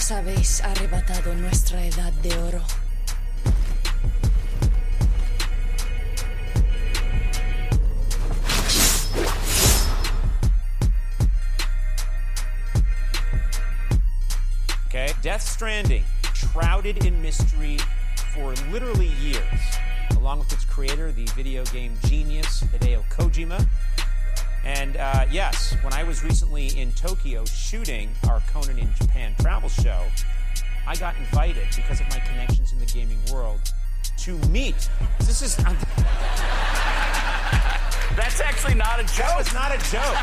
Nos habéis arrebatado nuestra edad de oro. Okay, Death Stranding, shrouded in mystery for literally years, along with its creator, the video game genius Hideo Kojima. And yes, when I was recently in Tokyo shooting our Conan in Japan travel show, I got invited, because of my connections in the gaming world, to meet. This is... That's actually not a joke. That was not a joke.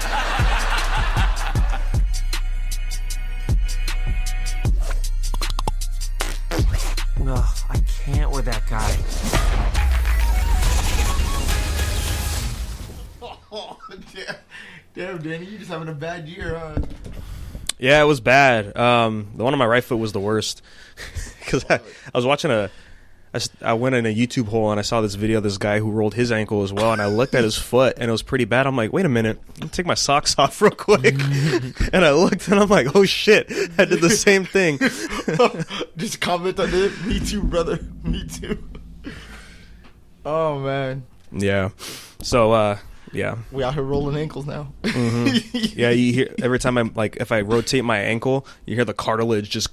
Ugh, I can't with that guy. Oh, damn, Danny, you just having a bad year, huh? Yeah, it was bad. The one on my right foot was the worst. Because I was watching I went in a YouTube hole and I saw this video of this guy who rolled his ankle as well, and I looked at his foot and it was pretty bad. I'm like, wait a minute, let me take my socks off real quick. And I looked and I'm like, oh shit, I did the same thing. Just comment on it. Me too, brother. Me too. Oh, man. Yeah. So, yeah. We out here rolling ankles now. Mm-hmm. Yeah, you hear every time if I rotate my ankle, you hear the cartilage just.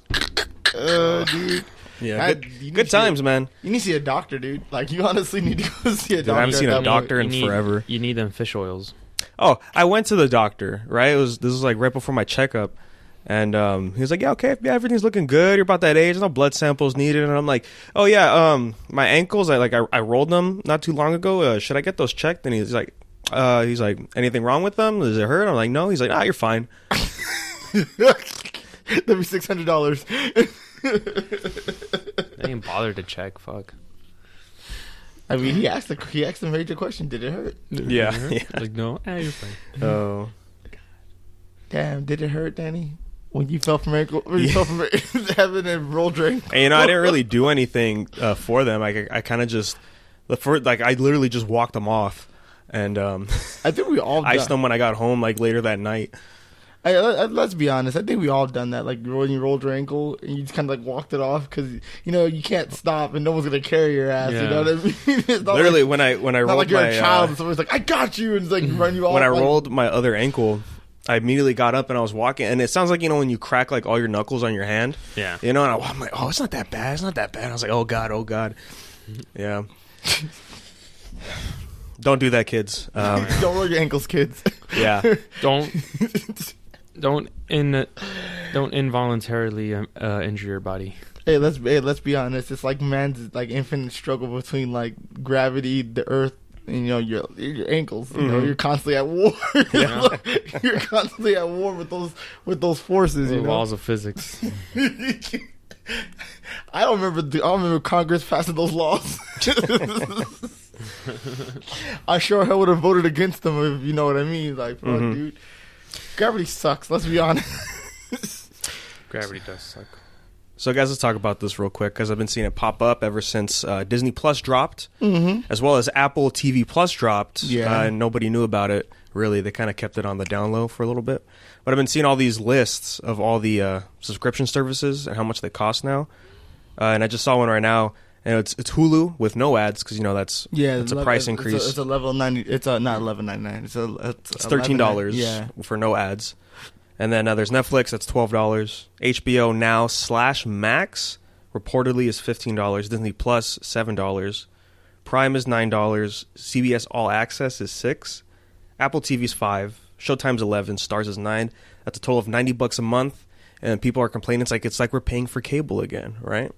Dude. Yeah, good times, man. You need to see a doctor, dude. Like, you honestly need to go see a doctor. I haven't seen a doctor in forever. You need them fish oils. Oh, I went to the doctor, right? This was like right before my checkup. And he was like, yeah, okay, yeah, everything's looking good. You're about that age. No blood samples needed. And I'm like, oh, yeah, my ankles, I rolled them not too long ago. Should I get those checked? And he's like, anything wrong with them? Does it hurt? I'm like, no. He's like, you're fine. That'd be $600. They ain't bothered to check. Fuck. I mean, he asked a major question. Did it hurt? Yeah. Like, no. You're fine. Oh. Damn, did it hurt, Danny? When you fell from ankle, you fell from heaven and rolled drink. And, I didn't really do anything for them. I kind of just I literally just walked them off, and I think we all iced them when I got home, later that night. Let's be honest. I think we all done that. Like when you rolled your ankle and you just kind of walked it off because you can't stop and no one's gonna carry your ass. Yeah. You know what I mean? It's not literally when I rolled like you're my a child and someone's like, I got you, and it's like run you off. When I rolled my other ankle, I immediately got up and I was walking, and it sounds like when you crack all your knuckles on your hand. Yeah. And I'm like, oh, it's not that bad. It's not that bad. And I was like, oh god. Yeah. Don't do that, kids. Don't roll your ankles, kids. Yeah. Don't involuntarily injure your body. Hey, let's be honest. It's like man's infinite struggle between gravity, the earth, and your ankles. Mm-hmm. You're constantly at war. Yeah. You're constantly at war with those forces. The laws of physics. I don't remember Congress passing those laws. I sure hell would have voted against them if you know what I mean. Fuck, dude. Gravity sucks. Let's be honest. Gravity does suck. So, guys, let's talk about this real quick because I've been seeing it pop up ever since Disney Plus dropped, as well as Apple TV Plus dropped. Yeah. And nobody knew about it, really. They kind of kept it on the down low for a little bit. But I've been seeing all these lists of all the subscription services and how much they cost now. And I just saw one right now, and it's Hulu with no ads because, that's a price increase. It's a level 90. It's not $11.99. It's $13 yeah. for no ads. And then there's Netflix, that's $12. HBO Now /Max reportedly is $15. Disney Plus, $7. Prime is $9. CBS All Access is $6. Apple TV's $5. Showtime's $11. Stars is $9. That's a total of $90 a month. And people are complaining it's like we're paying for cable again, right?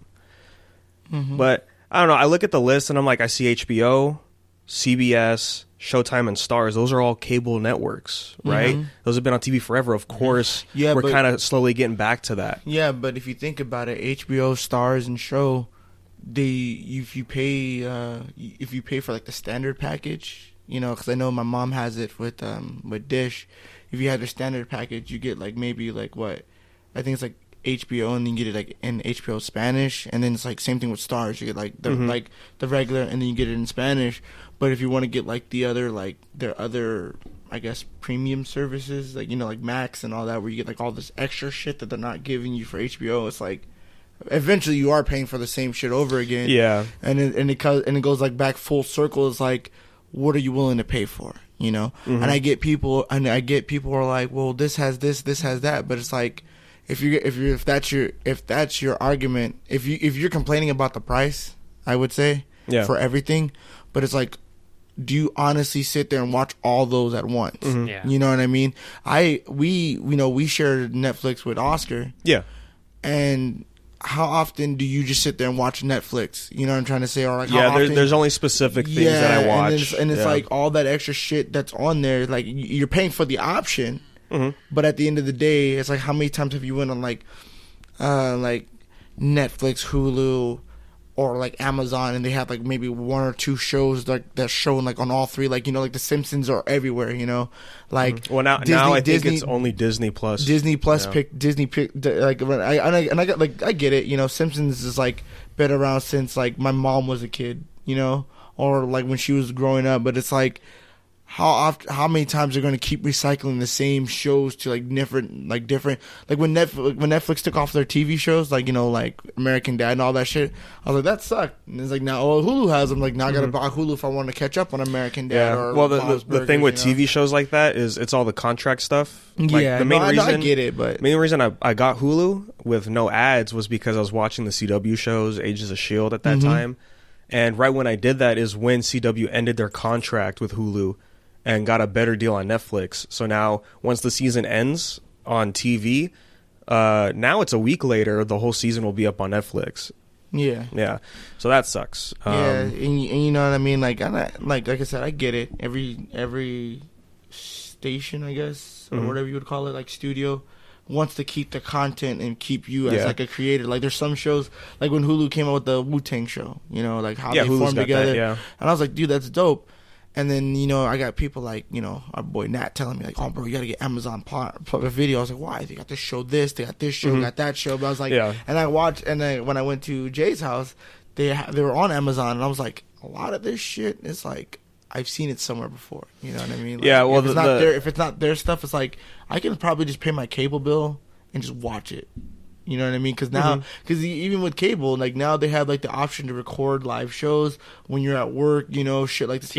Mm-hmm. But I don't know. I look at the list and I'm like, I see HBO, CBS, Showtime, and Stars. Those are all cable networks, right? Mm-hmm. Those have been on TV forever. Of course, we're kind of slowly getting back to that. Yeah, but if you think about it, HBO, Stars, and Show, if you pay for the standard package, because I know my mom has it with Dish. If you had the standard package, you get maybe what I think it's HBO, and then you get it like in HBO Spanish, and then it's like same thing with Stars. You get like the like the regular, and then you get it in Spanish. But if you want to get like the other like their other, I guess, premium services, like, you know, like Max and all that, where you get like all this extra shit that they're not giving you for HBO, it's like eventually you are paying for the same shit over again. Yeah. And it goes like back full circle. It's like, what are you willing to pay for? You know? And I get people who are like, well, this has that, but it's like, if that's your argument, if you're complaining about the price, I would say, for everything, but it's like, do you honestly sit there and watch all those at once? Yeah. You know what I mean? We shared Netflix with Oscar. Yeah. And how often do you just sit there and watch Netflix? You know what I'm trying to say? Or like, how often, there's only specific things that I watch. And it's like all that extra shit that's on there. Like, you're paying for the option, but at the end of the day, it's like, how many times have you went on like Netflix, Hulu, or like Amazon, and they have like maybe one or two shows like that's shown like on all three, like, you know, like The Simpsons are everywhere, you know, like well now I think it's only Disney Plus. Disney picked like, I get it, you know, Simpsons is like been around since like my mom was a kid, you know, or like when she was growing up, but it's like, how many times they're going to keep recycling the same shows to like different like when Netflix took off their TV shows, like, you know, like American Dad and all that shit, I was like, that sucked. And it's like, now Hulu has them, like, now I got to buy Hulu if I want to catch up on American Dad. Yeah. Or well, the thing with TV shows like that is it's all the contract stuff. Like, yeah, the main reason I get it, but the main reason I got Hulu with no ads was because I was watching the CW shows, Agents of S.H.I.E.L.D. at that time, and right when I did that is when CW ended their contract with Hulu and got a better deal on Netflix. So now, once the season ends on TV, now it's a week later, the whole season will be up on Netflix. Yeah. Yeah. So that sucks. Yeah, and you know what I mean? Like, like I said, I get it. Every station, I guess, or whatever you would call it, like studio, wants to keep the content and keep you as like a creator. Like, there's some shows, like when Hulu came out with the Wu-Tang show, you know, like how they Hulu's formed got together. that, And I was like, dude, that's dope. And then, you know, I got people like, you know, our boy Nat telling me like, oh, bro, you got to get Amazon Video. I was like, why? They got this show, they got this show, got that show. But I was like, and I watched, and then when I went to Jay's house, they were on Amazon, and I was like, a lot of this shit is like, I've seen it somewhere before. You know what I mean? Like, yeah, well, if it's not their stuff, it's like, I can probably just pay my cable bill and just watch it. You know what I mean? Because now, even with cable, like now they have like the option to record live shows when you're at work, you know, shit like this.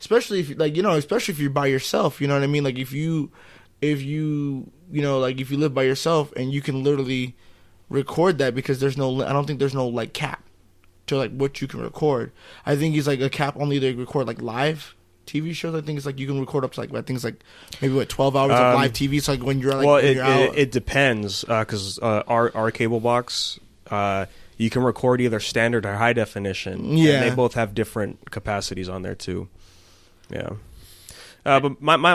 Especially if like, you know, especially if you're by yourself, you know what I mean? Like if you know, like if you live by yourself and you can literally record that, because I don't think there's no like cap to like what you can record. I think it's like a cap only to record like live TV shows. I think it's like you can record up to like, I think it's like maybe 12 hours of live TV. So like when you're like, well, when you're out. It depends, because our cable box, you can record either standard or high definition. Yeah, and they both have different capacities on there too. Yeah. But my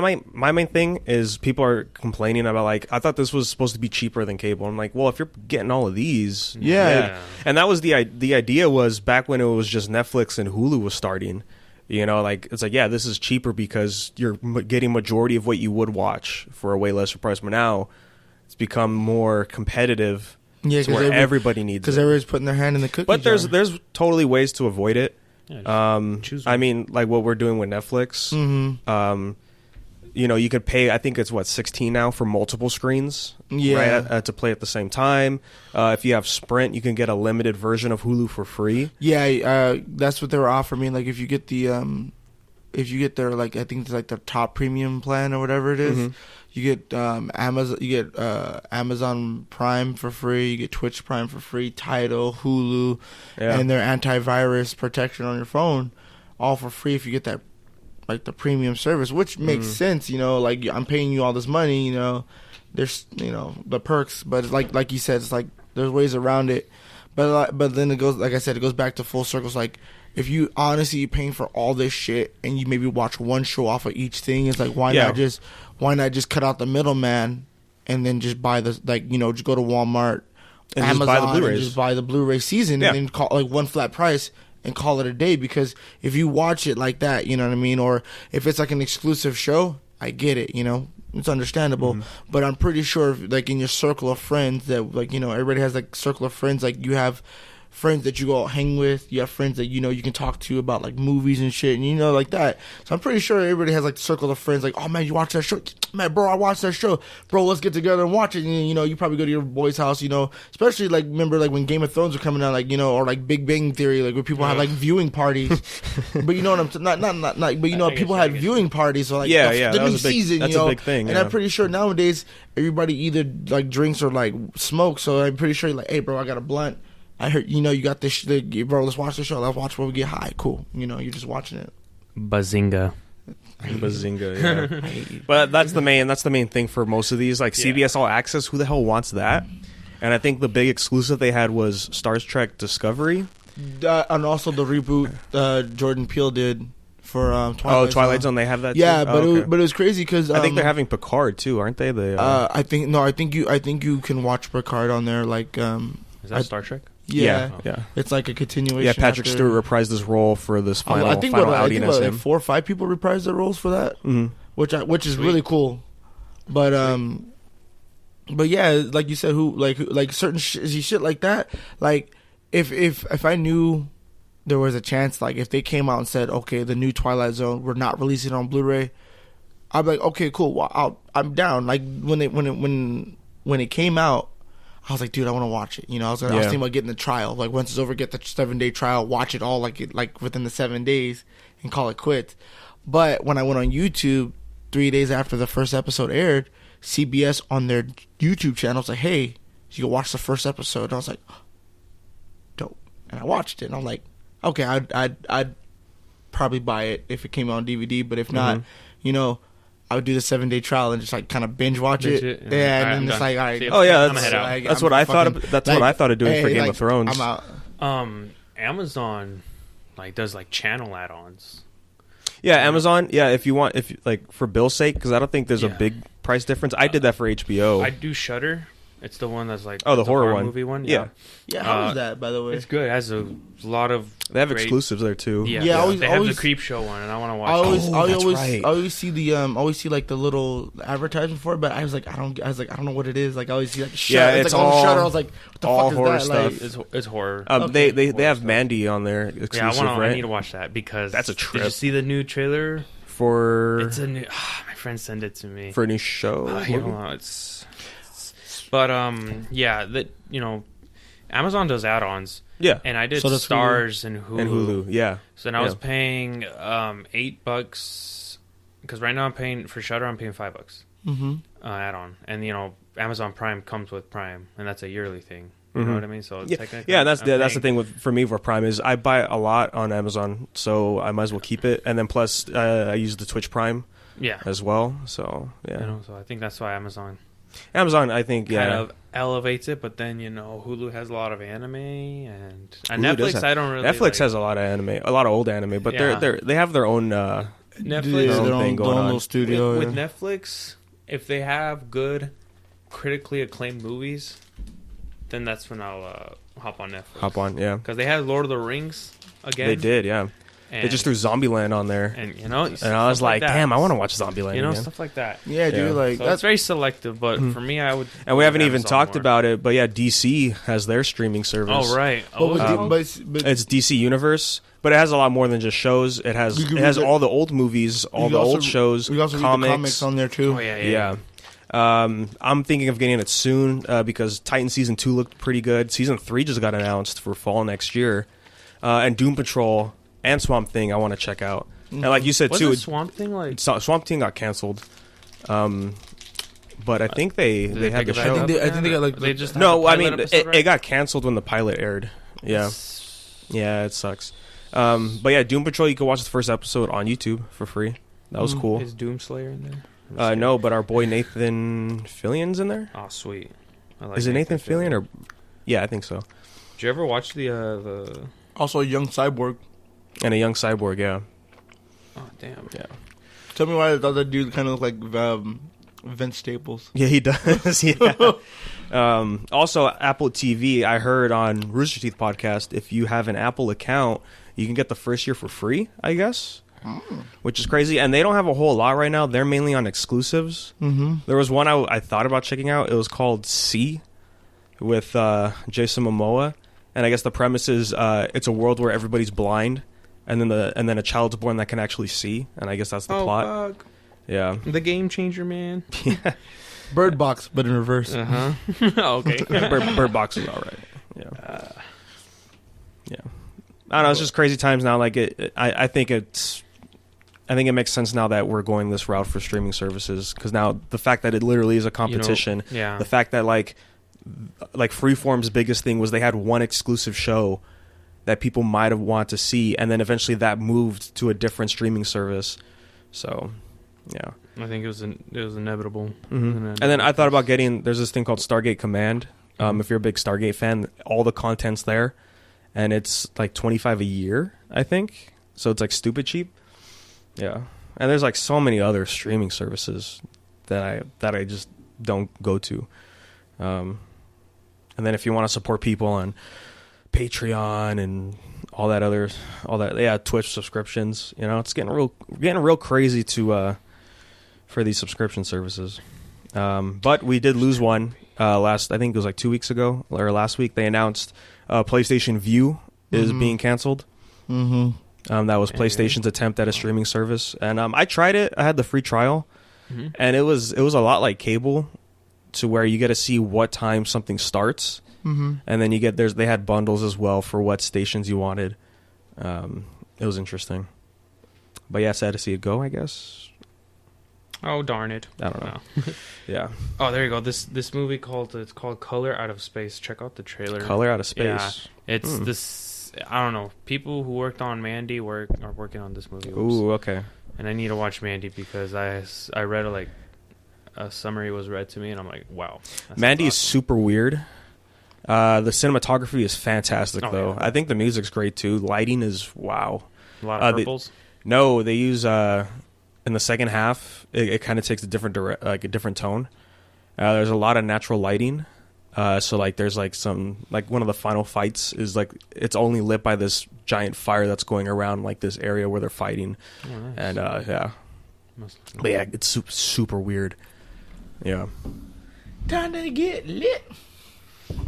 main thing is people are complaining about like, I thought this was supposed to be cheaper than cable. I'm like, well, if you're getting all of these, and that was the idea was back when it was just Netflix and Hulu was starting. You know, like, it's like, yeah, this is cheaper because you're getting majority of what you would watch for a way lesser price. But now it's become more competitive, to where everybody needs it. Because everybody's putting their hand in the cookie But jar. there's totally ways to avoid it. Yeah, choose one. I mean, like what we're doing with Netflix. You know, you could pay, I think it's $16 now for multiple screens, right, to play at the same time. If you have Sprint, you can get a limited version of Hulu for free. Yeah, that's what they were offering me. Like if you get their like, I think it's like the top premium plan or whatever it is, you get Amazon Prime for free, you get Twitch Prime for free, Tidal, Hulu, and their antivirus protection on your phone, all for free if you get that, like the premium service, which makes sense, you know, like I'm paying you all this money, you know, there's, you know, the perks, but it's like you said, it's like there's ways around it, but then it goes, like I said, it goes back to full circles. Like if you honestly paying for all this shit and you maybe watch one show off of each thing, it's like why not just cut out the middleman and then just buy the, like, you know, just go to Walmart, and Amazon, just buy the Blu-rays. and just buy the Blu-ray season and then call like one flat price and call it a day. Because if you watch it like that, you know what I mean, or if it's like an exclusive show, I get it, you know, it's understandable. But I'm pretty sure, like, in your circle of friends that, like, you know, everybody has like circle of friends. Like, you have friends that you go hang with, you have friends that, you know, you can talk to about like movies and shit, and you know, like that. So I'm pretty sure everybody has like circle of friends, like, oh man, you watch that show, man, bro, I watched that show, bro, let's get together and watch it. And you know, you probably go to your boy's house, you know, especially like, remember like when Game of Thrones were coming out, like, you know, or like Big Bang Theory, like where people had like viewing parties. But you know what I'm saying, not but you know, people had viewing parties, so like the new season, that's you know, a big thing, and I'm pretty sure nowadays everybody either like drinks or like smokes. So I'm pretty sure you're like, hey bro, I got a blunt, I heard, you know, you got this, bro, let's watch the show. Let's watch where we get high. Cool. You know, you're just watching it. Bazinga. Yeah. But that's the main thing for most of these. Like, CBS All Access, who the hell wants that? And I think the big exclusive they had was Star Trek Discovery. And also the reboot Jordan Peele did for Twilight Zone. Oh, Twilight Zone, they have that too? Yeah, but it was crazy because... I think they're having Picard too, aren't they? I think you can watch Picard on there, like... Is that Star Trek? Yeah. Yeah. It's like a continuation. Yeah, Patrick Stewart reprised his role for this final outing as him. 4 or 5 people reprised their roles for that, which is really cool. But yeah, like you said, like certain shit like that. Like if I knew there was a chance, like if they came out and said, okay, the new Twilight Zone, we're not releasing it on Blu-ray, I'd be like, okay, cool, well, I'm down. Like when it came out, I was like, dude, I want to watch it. You know, I was thinking about getting the trial. Like, once it's over, get the 7-day trial, watch it all like within the 7 days, and call it quits. But when I went on YouTube 3 days after the first episode aired, CBS on their YouTube channel was like, hey, you can watch the first episode. And I was like, dope. And I watched it, and I'm like, okay, I'd probably buy it if it came out on DVD. But if not, you know, I would do the 7-day trial and just like kind of binge watch it. Yeah, and then it's like, all right. Oh yeah, that's what I thought. That's what I thought of doing for Game of Thrones. I'm out. Amazon like does like channel add-ons. Yeah, Amazon. Yeah, if like for Bill's sake, because I don't think there's a big price difference. I did that for HBO. I do Shudder. It's the one that's like the horror one, movie one. Yeah. How is that, by the way? It's good. It has a lot of. They have exclusives there too. Yeah, they have the Creep Show one, and I want to watch. I always see the like the little advertisement for it, but I was like, I don't know what it is. Like I always see like Shudder. It's like all Shudder. I was like, what the fuck horror is that? stuff. Like, it's horror. They have Mandy on there exclusive. Yeah, right? I need to watch that because that's a trip. Did you see the new trailer for? It's a new. My friend sent it to me for a new show. But yeah, that Amazon does add-ons. Yeah, and I did Stars and Hulu. Yeah. So then I was paying $8 because right now I'm paying for Shudder. I'm paying $5 add-on, and Amazon Prime comes with Prime, and that's a yearly thing. You know what I mean? So and that's the thing for me for Prime is I buy a lot on Amazon, so I might as well keep it. And then plus I use the Twitch Prime, as well. So yeah, so I think that's why Amazon, I think kind of elevates it. But then Hulu has a lot of anime, and Netflix I don't really. Netflix has a lot of anime, a lot of old anime, but they have their own Netflix their own thing going on. Studio with Netflix. If they have good, critically acclaimed movies, then that's when I'll hop on Netflix. Because they had Lord of the Rings again. They did, yeah. And they just threw Zombieland on there, and I was like, damn, I want to watch Zombieland. again. Stuff like that. Yeah, dude, like so that's very selective. But for me, I would. And we haven't even talked about it, but yeah, DC has their streaming service. Oh right, but it's DC Universe, but it has a lot more than just shows. It has all the old movies, all the old shows, we also comics. Read the comics on there too. Oh yeah. I'm thinking of getting it soon because Titan Season 2 looked pretty good. Season 3 just got announced for fall next year. And Doom Patrol and Swamp Thing I want to check out. And like you said, too... Swamp Thing like... Swamp Thing got canceled. But I think they had the show. I think they got like... They just it got canceled when the pilot aired. Yeah. Yeah, it sucks. But yeah, Doom Patrol, you can watch the first episode on YouTube for free. That was cool. Is Doomslayer in there? No, but our boy Nathan Fillion's in there. Oh, sweet. Is it Nathan Fillion or? Yeah, I think so. Did you ever watch the? Also, a young cyborg. And a young cyborg, yeah. Oh damn! Yeah. Tell me why I thought that dude kind of looked like Vince Staples. Yeah, he does. Yeah. Also, Apple TV. I heard on Rooster Teeth podcast, if you have an Apple account, you can get the first year for free. I guess. which is crazy. And they don't have a whole lot right now. They're mainly on exclusives. There was one I thought about checking out. It was called C with Jason Momoa. And I guess the premise is it's a world where everybody's blind, and then a child's born that can actually see. And I guess that's the plot. Fuck. Yeah. The game changer, man. Bird Box, but in reverse. Okay. Bird Box is all right. Yeah. Yeah. I don't know. It's just crazy times now. Like I think it makes sense now that we're going this route for streaming services, because now the fact that it literally is a competition, the fact that like Freeform's biggest thing was they had one exclusive show that people might have wanted to see, and then eventually that moved to a different streaming service. So, yeah, I think it was inevitable. And then I thought about there's this thing called Stargate Command. If you're a big Stargate fan, all the content's there, and it's like $25 a year, I think. So it's like stupid cheap. Yeah, and there's like so many other streaming services that I just don't go to. And then if you want to support people on Patreon and all that, Twitch subscriptions, it's getting real crazy for these subscription services. But we did lose one I think it was like 2 weeks ago or last week. They announced PlayStation Vue is being canceled. That was PlayStation's attempt at a streaming service, and I tried it. I had the free trial, and it was a lot like cable, to where you get to see what time something starts, and then they had bundles as well for what stations you wanted. It was interesting, but yeah, sad to see it go, I guess. Oh, darn it! I don't know. Yeah. Oh, there you go. This movie called Color Out of Space. Check out the trailer. Color Out of Space. Yeah, it's this. I don't know. People who worked on Mandy are working on this movie. Ooh, okay. And I need to watch Mandy because I read a summary was read to me, and I'm like, wow. Mandy is super weird. The cinematography is fantastic, though. Yeah. I think the music's great too. Lighting is wow. A lot of purples. They use in the second half. It kind of takes a different tone. There's a lot of natural lighting. So like there's like some like one of the final fights is like it's only lit by this giant fire that's going around like this area where they're fighting. Oh, nice. And but yeah, it's super weird. Yeah. Time to get lit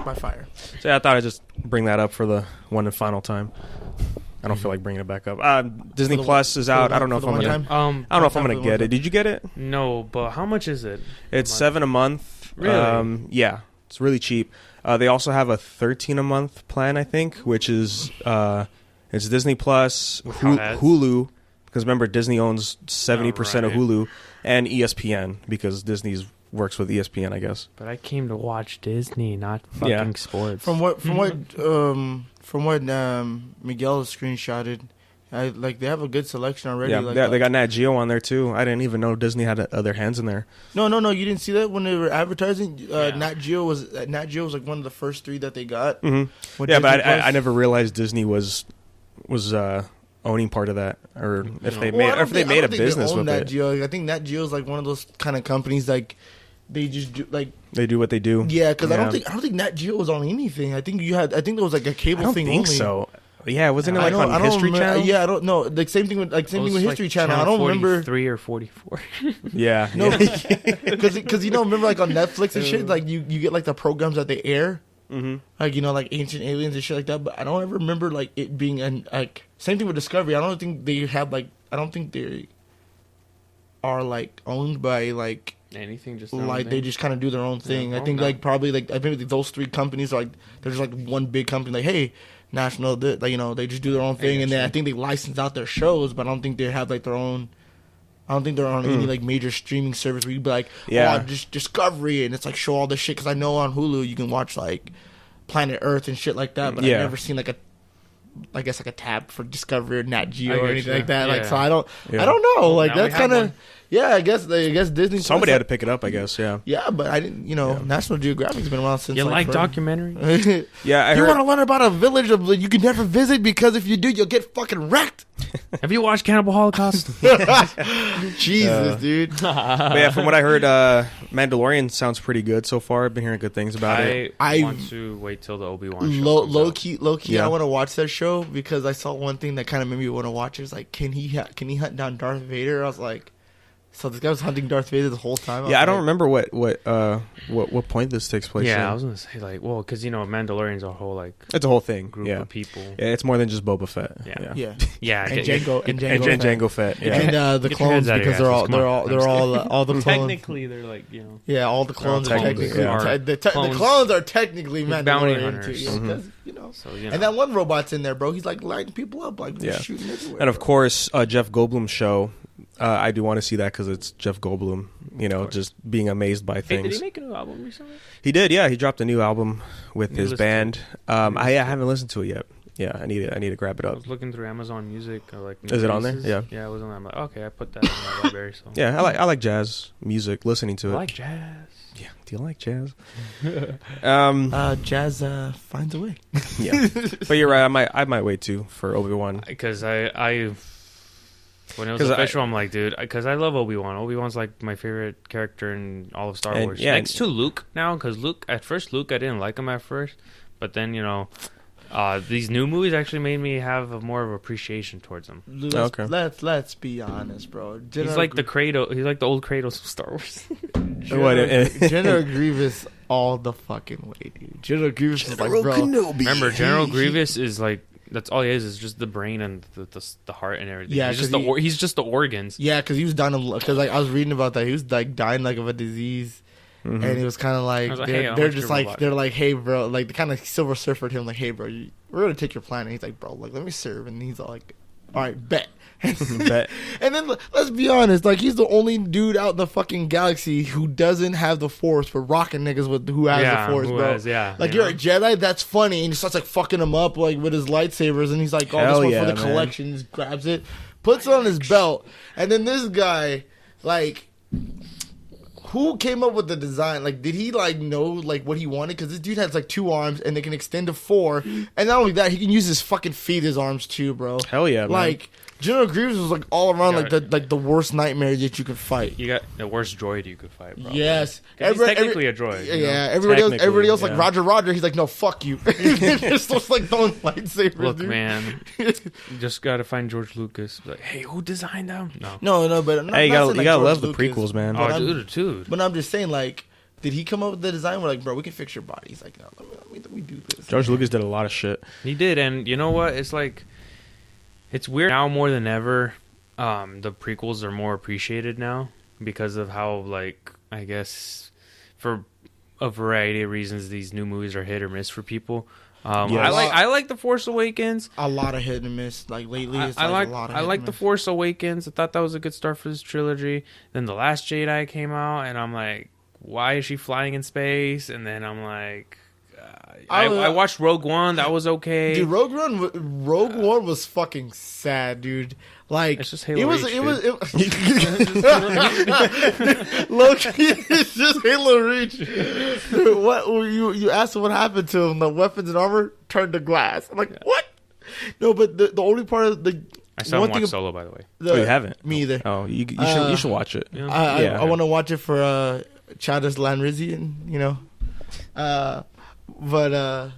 by fire. So yeah, I thought I'd just bring that up for the one and final time. I don't feel like bringing it back up. Disney Plus is out. I don't know if I'm gonna get it. Did you get it? No, but how much is it? It's $7 a month. Really? Yeah, it's really cheap. They also have a $13 a month plan, I think, which is it's Disney Plus, Hulu, because remember Disney owns 70% of Hulu, and ESPN because Disney's works with ESPN, I guess. But I came to watch Disney, not fucking sports. From what Miguel screenshotted, they have a good selection already. Yeah, they got Nat Geo on there too. I didn't even know Disney had other hands in there. No, you didn't see that when they were advertising. Nat Geo was like one of the first 3 that they got. Mm-hmm. Yeah, but I never realized Disney was owning part of that, or if they made a business with Nat it. Geo. I think Nat Geo is like one of those kind of companies like they just do they do what they do. Yeah, because I don't think Nat Geo was on anything. I think there was like a cable thing. I don't think so. Yeah, wasn't it like on History Channel? Yeah, I don't know. Like same thing with History Channel. I don't remember 43 or 44. Yeah, no, because remember like on Netflix and shit, like you get like the programs that they air, like like Ancient Aliens and shit like that. But I don't ever remember like it being like same thing with Discovery. I don't think they have I don't think they are like owned by like anything, just like they just kind of do their own thing. Yeah, I think I think those 3 companies are they're just like one big company. Like hey. National, they just do their own thing, and then I think they license out their shows, but I don't think they have like their own. I don't think they're on any like major streaming service where you'd be like, just Discovery, and it's like show all this shit. Because I know on Hulu you can watch like Planet Earth and shit like that, but I've never seen like a tab for Discovery or Nat Geo or anything like that. Yeah. Like so, I don't know. Like that's kind of. Yeah, I guess Disney. Somebody had to pick it up, I guess. Yeah. Yeah, but I didn't. National Geographic's been around since. You like documentaries? Yeah, you want to learn about a village you can never visit because if you do, you'll get fucking wrecked. Have you watched Cannibal Holocaust? Jesus, dude. But yeah, from what I heard, Mandalorian sounds pretty good so far. I've been hearing good things about it. I want to wait till the Obi-Wan show comes Low out. key, Yeah. I want to watch that show because I saw one thing that kind of made me want to watch it. It was like, can he hunt down Darth Vader? I was like, so this guy was hunting Darth Vader the whole time. Yeah, I don't remember what point this takes place. Yeah, in. I was gonna say like, well, because Mandalorian's a whole like It's a whole thing. group Yeah. of people. Yeah, it's more than just Boba Fett. Yeah. Yeah. And get- Jango and And Jango. Jango Fett. Yeah. And the Get your clones heads out of because your they're asses. all Come on. all the clones. Technically, they're like Yeah, all the clones are technically, technically yeah. the Clones. clones are technically Bounty Mandalorian too. hunters. Yeah, Mm-hmm. because, So and that one robot's in there, bro. He's like lighting people up, like Yeah. shooting everywhere. And of bro. course, Jeff Goldblum's show. I do want to see that because it's Jeff Goldblum. Just being amazed by Hey, things. did he make a new album recently? He did, yeah. He dropped a new album with You his listened band. to it? I haven't listened to it yet. Yeah, I need to grab it I up. was looking through Amazon Music. Like, Is it on there? releases. Yeah. Yeah, it was on there. I'm like, okay, I put that in my library. So Yeah, I like jazz music. Listening to I it. like jazz. Yeah, do you like jazz? Jazz finds a way. Yeah, but you're right. I might wait too for Obi-Wan. Because I when it was 'Cause official, I'm like, dude, because I love Obi-Wan. Obi-Wan's like my favorite character in all of Star And- Wars. yeah, Next to Luke now, because Luke, I didn't like him at first, but then these new movies actually made me have more of appreciation towards him. Okay. Let's be honest, bro. He's like the Kratos. He's like the old Kratos of Star Wars. General Grievous all the fucking way, dude. General Grievous is like, bro. Remember, General Grievous is like, that's all he is just the brain and the heart and everything. Yeah, he's just 'cause he's just the organs. Yeah, because he was dying because like I was reading about that. He was like dying like of a disease, and it was kind of like, I was like, they're, hey, I'll they're hunt just your like robot. they're like, hey, bro, like they kind of Silver Surfered him like, hey, bro, we're gonna take your planet. He's like, bro, like let me serve, and he's all like, all right, bet. Bet. And then let's be honest, like he's the only dude out in the fucking galaxy who doesn't have the Force, but rocking niggas with who has Yeah, the Force, who bro. has, yeah, like you you're a Jedi, that's funny, and he starts like fucking him up like with his lightsabers, and he's like, oh, Hell this one yeah, for the man. collection. He just grabs it, puts it on his belt, and then this guy, like, who came up with the design? Like, did he like know like what he wanted? Because this dude has like 2 arms, and they can extend to 4, and not only that, he can use his fucking feet as arms too, bro. Hell yeah, man. Like General Grievous was like all around Yeah. like the worst nightmare that you could fight. You got the worst droid you could fight, bro. Yes, He's technically a droid. Yeah, you know? everybody else like yeah. Roger. He's like, no, fuck you. Just looks like throwing lightsabers. Look, dude. man, you just gotta find George Lucas. Like, hey, who designed them? No. No, but I'm not, Hey, you not gotta saying, like, love George the Lucas, prequels, man. Oh, But I'm- dude. But I'm just saying, like, did he come up with the design? We're like, bro, we can fix your body. He's like, no, let me do this. George Lucas did a lot of shit. He did, and you know what? It's like, it's weird now more than ever. The prequels are more appreciated now because of how, like, I guess, for a variety of reasons, these new movies are hit or miss for people. Yes. I like The Force Awakens. A lot of hit and miss. Like lately, it's I like a lot of. I hit like and The miss. Force Awakens. I thought that was a good start for this trilogy. Then The Last Jedi came out, and I'm like, why is she flying in space? And then I'm like, I watched Rogue One. That was okay. Dude, Rogue One was fucking sad, dude. Like It's just Halo Reach, Loki, it's just Halo Reach. What you asked him what happened to him? The weapons and armor turned to glass. I'm like, what? No, but the only part of the I still one haven't watched thing- Solo, by the way. Oh, you haven't? Me either. Oh, you should watch it. Yeah. I want to watch it for Childish Landrissian, you know, but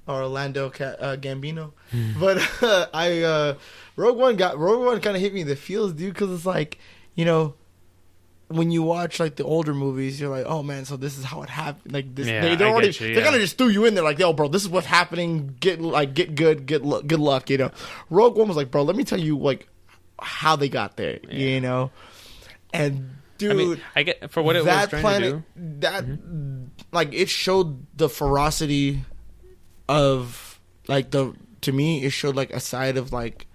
Orlando Gambino. But Rogue One kind of hit me in the feels, dude, because it's like, you know, when you watch like the older movies, you're like, oh man, so this is how it happened. Like this, Yeah, they I already get you, they yeah. kind of just threw you in there, like, yo, bro, this is what's happening. Get good luck, you know. Rogue One was like, bro, let me tell you like how they got there, you know, and. Dude, I mean, I get for what it was that trying planet, to do. that like it showed the ferocity of like to me it showed like a side of like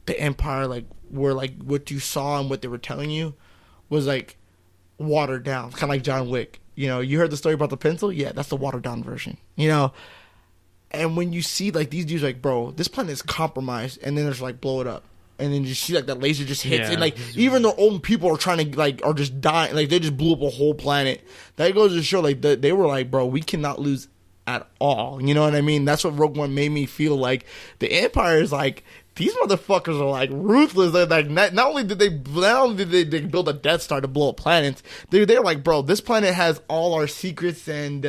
the Empire, like where like what you saw and what they were telling you was like watered down, kind of like John Wick. You know, you heard the story about the pencil, yeah, that's the watered down version. You know, and when you see like these dudes, like, bro, this planet is compromised, and then there's like blow it up. And then you see like that laser just hits, Yeah. and like even their own people are trying to like are just dying, like they just blew up a whole planet. That goes to show like they were like, bro, we cannot lose at all. You know what I mean? That's what Rogue One made me feel like. The Empire is like these motherfuckers are like ruthless. They're like, not only did they build a Death Star to blow up planets, they're like, bro, this planet has all our secrets and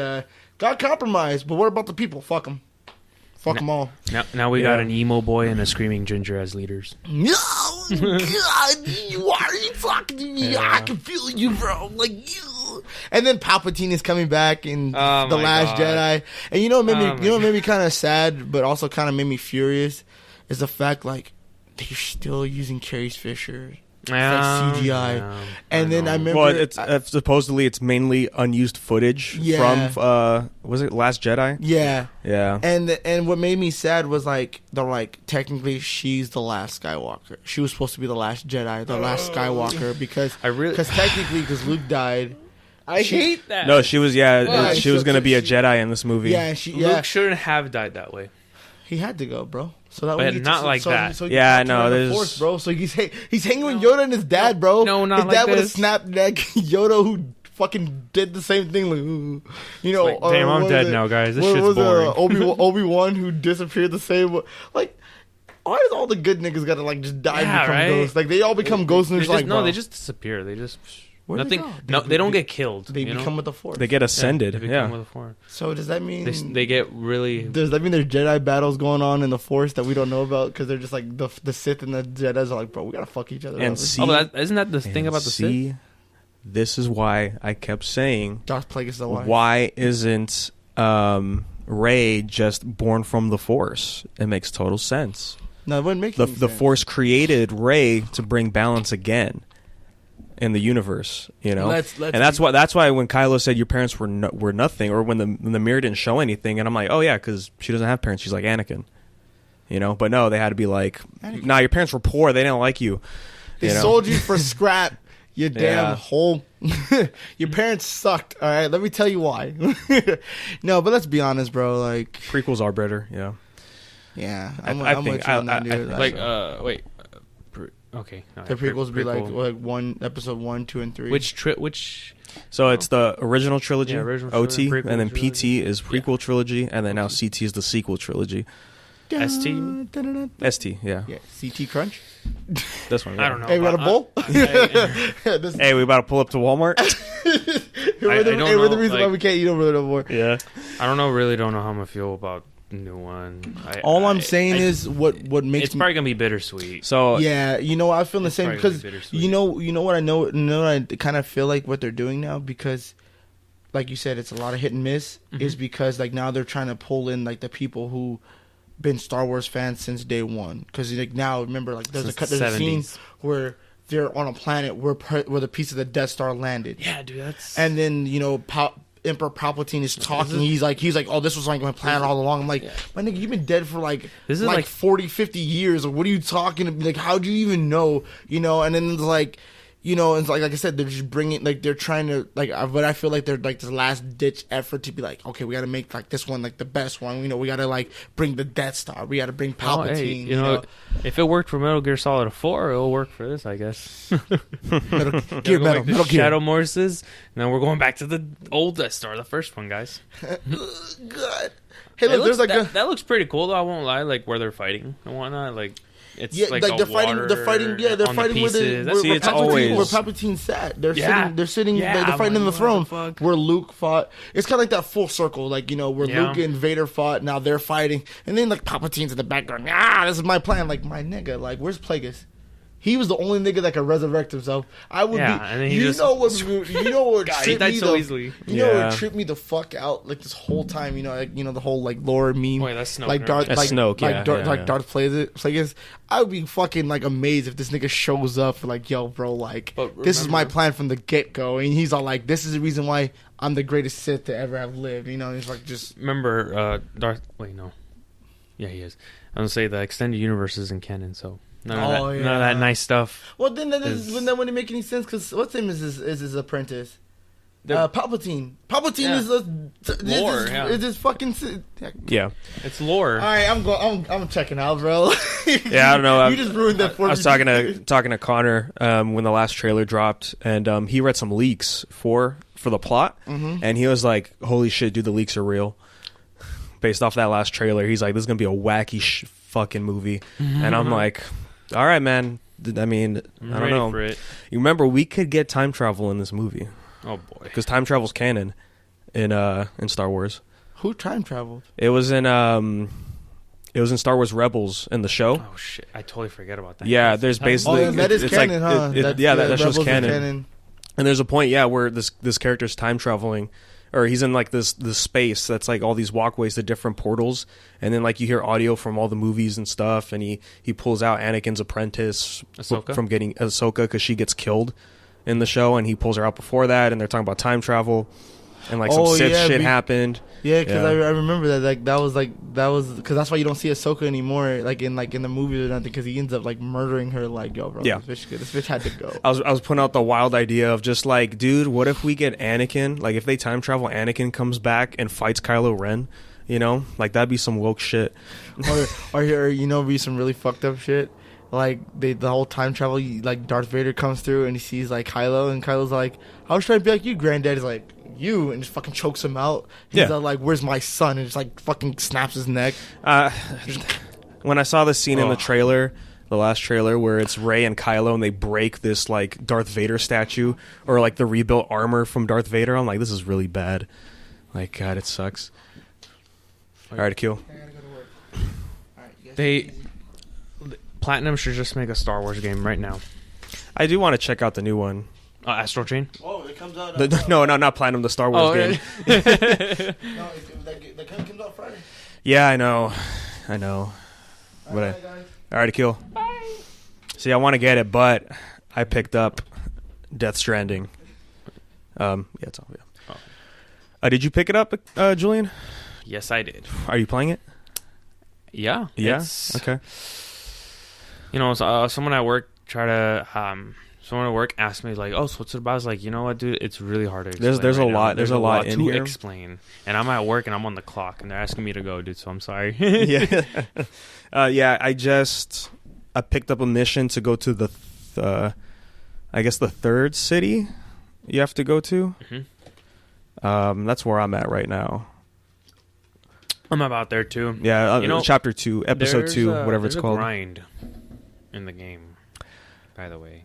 got compromised. But what about the people? Fuck them. Fuck them all. Now we got an emo boy and a screaming ginger as leaders. No, God, why are you talking to me? Yeah. I can feel you, bro. Like you. And then Palpatine is coming back in The Last Jedi. And you know what made me kind of sad, but also kind of made me furious, is the fact like they're still using Carrie Fisher. Like CGI, and then I remember. Well, it's supposedly it's mainly unused footage from was it Last Jedi? Yeah. And what made me sad was like they're like technically she's the last Skywalker. She was supposed to be the last Jedi, the last Skywalker because technically Luke died. I hate that. No, she was she was gonna be a Jedi in this movie. Yeah, Luke shouldn't have died that way. He had to go, bro. So that but not like that. So yeah, no, there's Force, bro. So he's hanging with Yoda and his dad, bro. No, not his dad like would have this. snapped neck Yoda, who fucking did the same thing. Like, you know, like, damn, I'm dead now, guys. This shit's boring. Obi-Wan who disappeared the same way. Like, why does all the good niggas gotta like just die and become ghosts? Like they all become ghosts and they just disappear. They just. Where'd Nothing. they go? They don't get killed. They become with the Force. They get ascended. They become with the Force. So does that mean they get really? Does that mean there's Jedi battles going on in the Force that we don't know about? Because they're just like the Sith and the Jedis are like, bro, we gotta fuck each other. And up. isn't that the thing about the Sith? This is why I kept saying, Darth Plagueis the wife. Why isn't Rey just born from the Force? It makes total sense. No, it wouldn't make the sense. Force created Rey to bring balance again in the universe, you know. And that's why when Kylo said your parents were nothing, or when the mirror didn't show anything, and I'm like, oh yeah, because she doesn't have parents. She's like Anakin, you know. But no, they had to be like, nah, your parents were poor. They didn't like you. They sold you for scrap. You damn hole. Your parents sucked. All right, let me tell you why. No, but let's be honest, bro. Like prequels are better. Yeah. Yeah, I think wait. Okay. The prequels be like episode 1, 2, and 3. Which? So it's the original trilogy, OT, prequel, and then trilogy. PT is prequel trilogy, and then now CT is the sequel trilogy. ST? ST, yeah. CT Crunch. This one. I don't know. Hey, we got a bowl. Hey, we about to pull up to Walmart. We're the reason why we can't eat over there no more. Yeah. I don't know how I'm gonna feel about the new one. I'm saying is what makes it's probably gonna be bittersweet. So yeah, you know, I feel the same because you know what I know. I kind of feel like what they're doing now because, like you said, it's a lot of hit and miss. Is because like now they're trying to pull in like the people who been Star Wars fans since day one. Because like now remember like there's a scene where they're on a planet where the piece of the Death Star landed. Yeah, dude, that's and then you know. Emperor Palpatine is talking. He's like, oh, this was like my plan all along. I'm like, my nigga, you've been dead for like 40, 50 years. Or what are you talking about? Like, how do you even know? You know, and then it's like, you know, and like I said, they're just bringing, like, they're trying to, like, but I feel like they're like this last ditch effort to be like, okay, we got to make like this one like the best one. You know, we got to like bring the Death Star. We got to bring Palpatine. Hey, you know, if it worked for Metal Gear Solid 4, it'll work for this, I guess. Metal Gear. Shadow Morses. Now we're going back to the old Death Star, the first one, guys. God. Hey, look, there's like that looks pretty cool though. I won't lie. Like where they're fighting and whatnot. Like it's they're fighting. Yeah, they're fighting where Palpatine sat. They're sitting. They're fighting in the throne where Luke fought. It's kind of like that full circle, like you know, where Luke and Vader fought. Now they're fighting, and then like Palpatine's in the background. This is my plan. Like my nigga, like where's Plagueis? He was the only nigga that could resurrect himself. I would be. And then you know what tripped me so easily. You know what tripped me the fuck out like this whole time. You know, like the whole like lore meme. Wait, that's Snoke. Like Darth, Snoke. Darth Plagueis. I would be fucking like amazed if this nigga shows up like, yo, bro, like this is my plan from the get go, and he's all like, this is the reason why I'm the greatest Sith to ever have lived. You know, he's like just remember Darth. Wait, no. Yeah, he is. I'm gonna say the extended universe isn't canon, so. None of that nice stuff. Well, then that wouldn't make any sense because what's his name is his apprentice? Palpatine. Palpatine is his fucking. Yeah, it's lore. All right, I'm checking out, bro. Yeah, I don't know. You just ruined that for me. I was talking to Connor when the last trailer dropped, and he read some leaks for the plot, and he was like, "Holy shit, dude, the leaks are real." Based off that last trailer, he's like, "This is gonna be a wacky." fucking movie. And I'm like, all right, man. I mean, I don't know. For it. You remember we could get time travel in this movie. Oh boy. Because time travel's canon in Star Wars. Who time traveled? It was in Star Wars Rebels in the show. Oh shit! I totally forget about that. Yeah, there's basically that is canon, huh? That show's Rebels is canon. And there's a point, where this character's time traveling, or he's in like this space that's like all these walkways to different portals, and then like you hear audio from all the movies and stuff, and he pulls out Anakin's apprentice Ahsoka? from getting Ahsoka because she gets killed in the show, and he pulls her out before that, and they're talking about time travel. And like some Sith shit happened. Yeah, because I remember that. That was because that's why you don't see Ahsoka anymore, like in the movie or nothing, because he ends up like murdering her. Like, yo, bro, this bitch had to go. I was putting out the wild idea of just like, dude, what if we get Anakin? Like, if they time travel, Anakin comes back and fights Kylo Ren. You know, like that'd be some woke shit. or be some really fucked up shit. Like the whole time travel, like Darth Vader comes through and he sees like Kylo, and Kylo's like, "I was trying to be like you, Granddad." He's like, "You," and just fucking chokes him out. He's like, "Where's my son?" And just like fucking snaps his neck. When I saw the scene in the trailer, the last trailer, where it's Rey and Kylo and they break this like Darth Vader statue or like the rebuilt armor from Darth Vader, I'm like, this is really bad. Like, God, it sucks. All right, Akil. Platinum should just make a Star Wars game right now. I do want to check out the new one. Astral Chain? Oh, it comes out. No, not Platinum, the Star Wars game. No, that comes out Friday. Yeah, I know. All right, Akil. Bye. See, I want to get it, but I picked up Death Stranding. It's all. Yeah. Oh. Did you pick it up, Julian? Yes, I did. Are you playing it? Yeah. Yeah. Okay. Someone at work someone at work asked me like, "Oh, so what's it about?" I was like, "You know what, dude? It's really hard to explain. There's a lot in to here. explain." And I'm at work and I'm on the clock and they're asking me to go, dude. So I'm sorry. Yeah. I picked up a mission to go to the third city you have to go to. Mm-hmm. That's where I'm at right now. I'm about there too. Yeah, chapter 2, episode 2, whatever it's called. Grind in the game, by the way.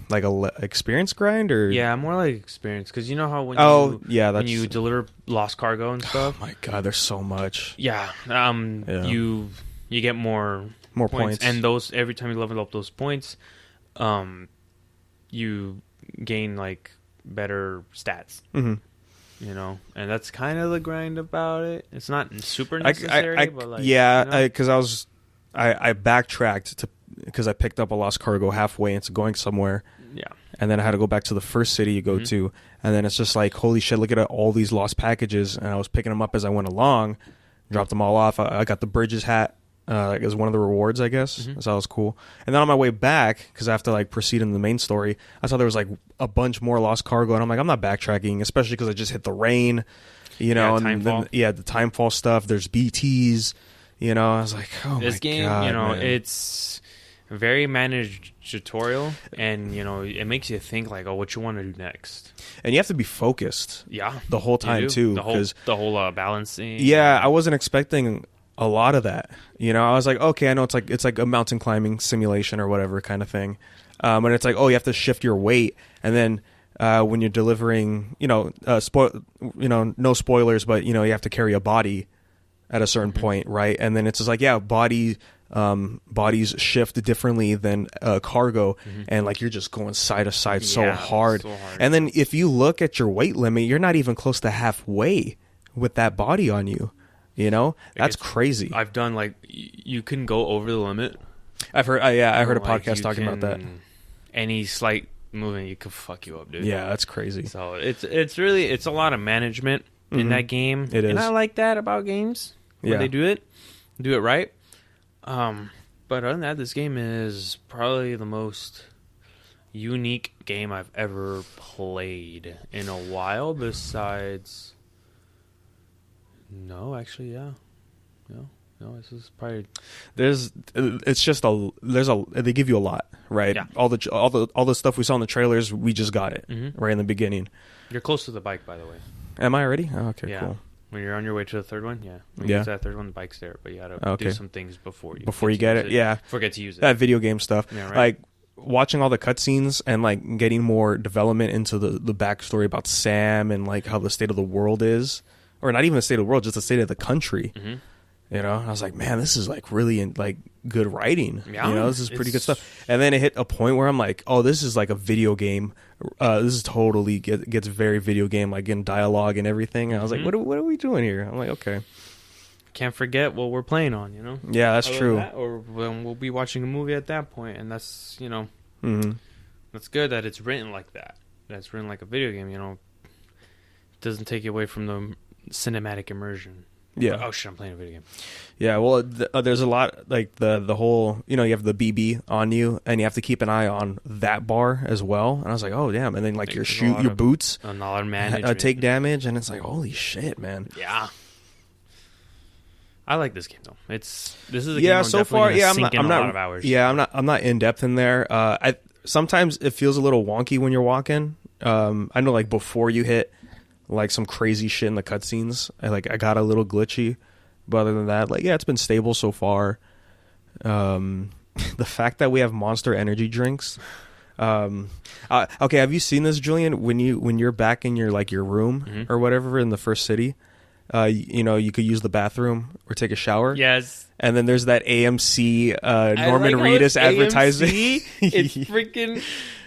Like experience grind, or more like experience, because you know how when you deliver lost cargo and stuff. Oh my God, there's so much. Yeah. You get more points, and those every time you level up those points, you gain like better stats. Mm-hmm. And that's kind of the grind about it. It's not super necessary, but like because I backtracked because I picked up a lost cargo halfway into going somewhere. Yeah, and then I had to go back to the first city you go to, and then it's just like, holy shit, look at all these lost packages, and I was picking them up as I went along, dropped them all off. I got the Bridges hat. As one of the rewards, I guess. So that was cool. And then on my way back, because I have to like proceed in the main story, I saw there was like a bunch more lost cargo, and I'm like, I'm not backtracking, especially because I just hit the rain, and then the timefall stuff. There's BTs, I was like, oh this my game, God, man. It's very managed tutorial, and it makes you think like, oh, what you want to do next, and you have to be focused, the whole time too, because the whole balancing. Yeah, I wasn't expecting a lot of that. I was like, okay, I know it's like a mountain climbing simulation or whatever kind of thing. And it's like, oh, you have to shift your weight, and then when you're delivering, no spoilers, but you have to carry a body at a certain point, right? And then it's just like, bodies shift differently than cargo, and like you're just going side to side so hard. And then if you look at your weight limit, you're not even close to halfway with that body on you. That's crazy. I've done like you can go over the limit. I've heard. I heard a podcast talking about that. Any slight movement, you could fuck you up, dude. Yeah, that's crazy. So it's really a lot of management in that game. It is, and I like that about games when they do it right. But other than that, this game is probably the most unique game I've ever played in a while. Besides. No, actually, yeah. No, this is probably they give you a lot, right? Yeah. All the stuff we saw in the trailers, we just got it right in the beginning. You're close to the bike, by the way. Am I already? Oh, okay, yeah. cool. When you're on your way to the third one, yeah. When you Yeah. get to that third one, the bike's there, but you gotta do some things before you get it. Yeah. Forget to use it. That video game stuff. Yeah, right. Like watching all the cutscenes and like getting more development into the backstory about Sam and like how the state of the world is, or not even the state of the world, just the state of the country. Mm-hmm. You know, I was like, man, this is like really like good writing. Yeah, you know, this is pretty good stuff. And then it hit a point where I'm like, oh, this is like a video game. This is totally gets very video game, like in dialogue and everything. And I was like, what are we doing here? I'm like, okay. Can't forget what we're playing on, you know? Yeah, that's true. That, or when we'll be watching a movie at that point, and that's, you know, Mm-hmm. that's good that it's written like that. That's written like a video game, you know? It doesn't take you away from the cinematic immersion. Yeah. But, oh shit, I'm playing a video game. Yeah, well, there's a lot, like the whole, you know, you have the BB on you, and you have to keep an eye on that bar as well. And I was like, oh damn! And then like your boots A lot of management. take damage, and it's like, holy shit, man. Yeah. I like this game though. This is a game I'm so definitely far, gonna yeah, sink in I'm a not, lot of hours. yeah, I'm not in depth in there. I sometimes it feels a little wonky when you're walking. I know like before you hit like some crazy shit in the cutscenes, I got a little glitchy. But other than that, like, yeah, it's been stable so far. The fact that we have Monster energy drinks. Okay, have you seen this, Julian? When you're back in your room or whatever in the first city, you know, you could use the bathroom or take a shower. Yes. And then there's that AMC Norman Reedus advertisement. It's freaking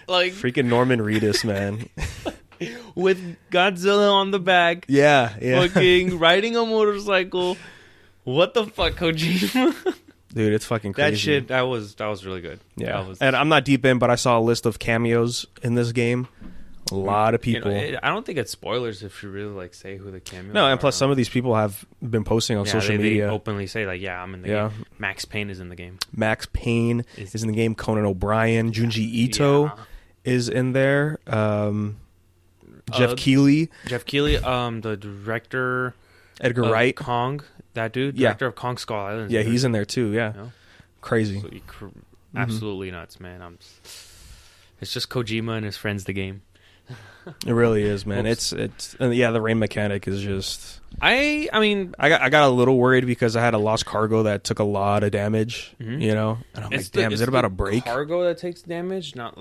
like freaking Norman Reedus, man. with Godzilla on the back. Yeah. Fucking riding a motorcycle. What the fuck, Kojima? Dude, it's fucking crazy. That shit, that was really good. Yeah. And I'm not deep in, but I saw a list of cameos in this game. A lot of people. You know, I don't think it's spoilers if you really like say who the cameos No, are. and plus some of these people have been posting on social media. They openly say like, yeah, I'm in the game. Max Payne is in the game. Max Payne is in the game. Conan O'Brien, Junji Ito is in there. Jeff Keighley, the director, Edgar Wright, Kong, that dude, director of Kong Skull Island. Yeah, he's in there too. Yeah, crazy, absolutely nuts, man. It's just Kojima and his friends. The game. It really is, man. It's the rain mechanic is just. I mean, I got a little worried because I had a lost cargo that took a lot of damage. You know, and I'm like, damn, is it about to break? Cargo that takes damage, not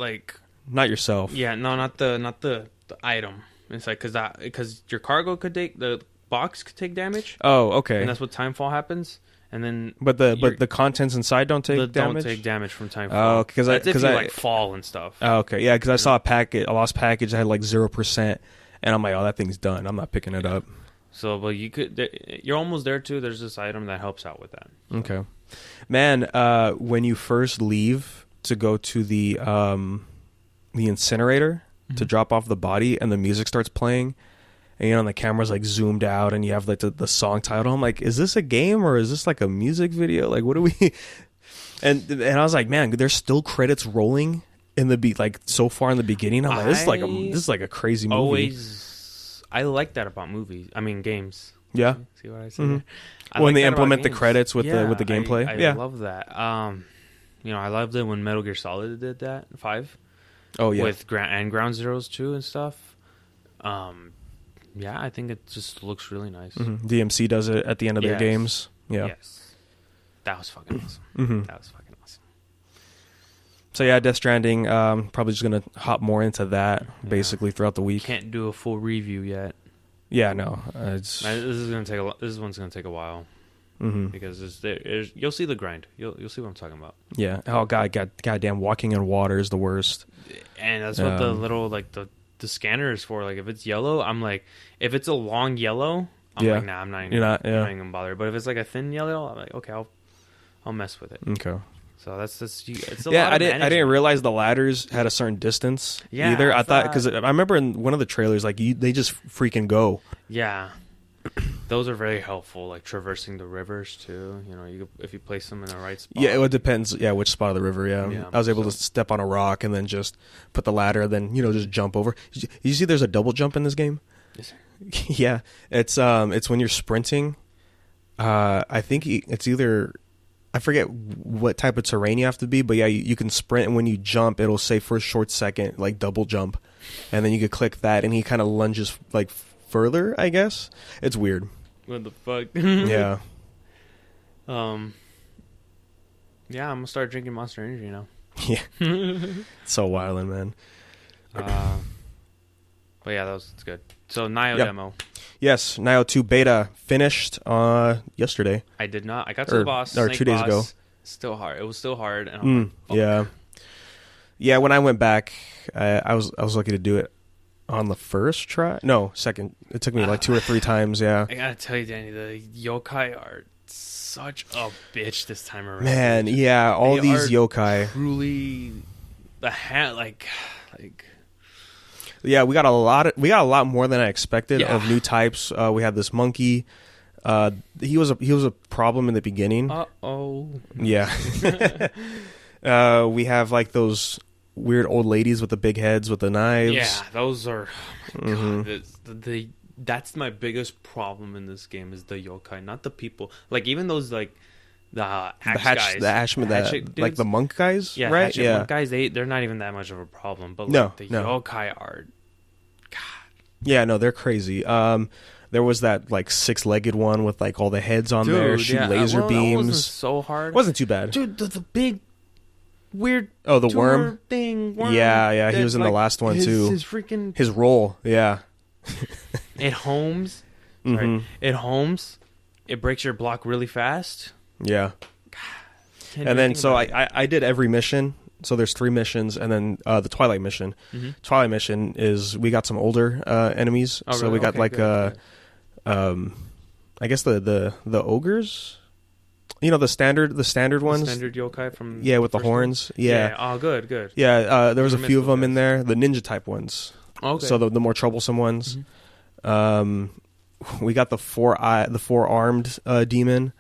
yourself. Yeah, no, not the item. It's like because your cargo could take the box could take damage. Oh, okay. And that's what timefall happens. And then, but the contents inside don't take damage. Don't take damage from timefall. Oh, because I like fall and stuff. Oh, okay, yeah, because I saw a lost package that had like 0%, and I'm like, oh, that thing's done. I'm not picking it up. So, but you're almost there too. There's this item that helps out with that. So. Okay, man. When you first leave to go to the incinerator to drop off the body, and the music starts playing. And, you know, and the camera's like zoomed out, and you have like the song title. I'm like, is this a game or is this like a music video? Like, what do we? And I was like, man, there's still credits rolling in the like so far in the beginning. I'm like, this is like a crazy movie. I like that about movies. I mean, games. Yeah. See what I said? When they implement the credits with the gameplay. I love that. You know, I loved it when Metal Gear Solid did that 5. Oh yeah. With Ground Zeroes 2 and stuff. Yeah, I think it just looks really nice. DMC does it at the end of their games. Yeah. Yes. That was fucking awesome. That was fucking awesome. So yeah, Death Stranding. Probably just gonna hop more into that basically throughout the week. Can't do a full review yet. Yeah, no. This one's gonna take a while. Because you'll see the grind. You'll see what I'm talking about. Yeah. Oh goddamn, walking in water is the worst. And that's what the little like the scanner is for. Like if it's yellow, I'm like, if it's a long yellow, I'm like, nah, I'm not even gonna bother. But if it's like a thin yellow, I'm like, okay, I'll mess with it. Okay. So it's a lot. I didn't realize the ladders had a certain distance either. I thought because I remember in one of the trailers, like they just freaking go. Yeah. Those are very helpful, like traversing the rivers too. You know, if you place them in the right spot. Yeah, it depends. Yeah, which spot of the river. Yeah, I was able to step on a rock and then just put the ladder, then just jump over. You see, there's a double jump in this game. Yes, sir. Yeah, it's when you're sprinting. I think it's either I forget what type of terrain you have to be, but yeah, you can sprint, and when you jump, it'll say for a short second like double jump, and then you could click that, and he kind of lunges like further. I guess it's weird. What the fuck? Yeah. Yeah, I'm gonna start drinking Monster Energy now. Yeah. So wildin', man. But yeah, that's good. So Nio Yep. demo. Yes, Nio 2 beta finished yesterday. I did not. I got to the boss. Or Snake 2 days boss. ago. Still hard. It was still hard. And I'm like, fuck. Yeah. Yeah, when I went back, I was lucky to do it on the first try. No, second. It took me like 2 or 3 times, yeah. I gotta tell you, Danny, the yokai are such a bitch this time around. Man, yeah, all They these are yokai. Truly, like. Yeah, we got a lot more than I expected Yeah. of new types. We had this monkey. He was a problem in the beginning. Uh-oh. Yeah. We have like those weird old ladies with the big heads with the knives. Yeah, those are. Oh my God, that's my biggest problem in this game is the yokai, not the people. Like even those like the axe guys, the Ashman, hatchet like the dudes. monk guys, Yeah, right? hatchet Yeah. monk guys. They're not even that much of a problem. But No, like the no. yokai are. Yeah, no, they're crazy. There was that like 6-legged one with like all the heads on there, shoot laser That beams. wasn't so hard. Wasn't too bad. Dude, the big weird. Oh, the tumor worm thing. Worm Yeah, he that, was in the like, last one, his, too. His freaking His roll, yeah. it homes. Sorry, it homes. It breaks your block really fast. Yeah. Can't do And then anything so about it. I did every mission. So there's 3 missions, and then the Twilight mission. Twilight mission is we got some older enemies. Oh, so really? we got Okay, like good. I guess the ogres. You know the standard ones. Standard yokai from Yeah, with the first one? horns. Yeah. Oh, good. Yeah, there was a Never few missed of them those in guys. there. The ninja type ones. Okay. So the more troublesome ones. We got the four-armed demon.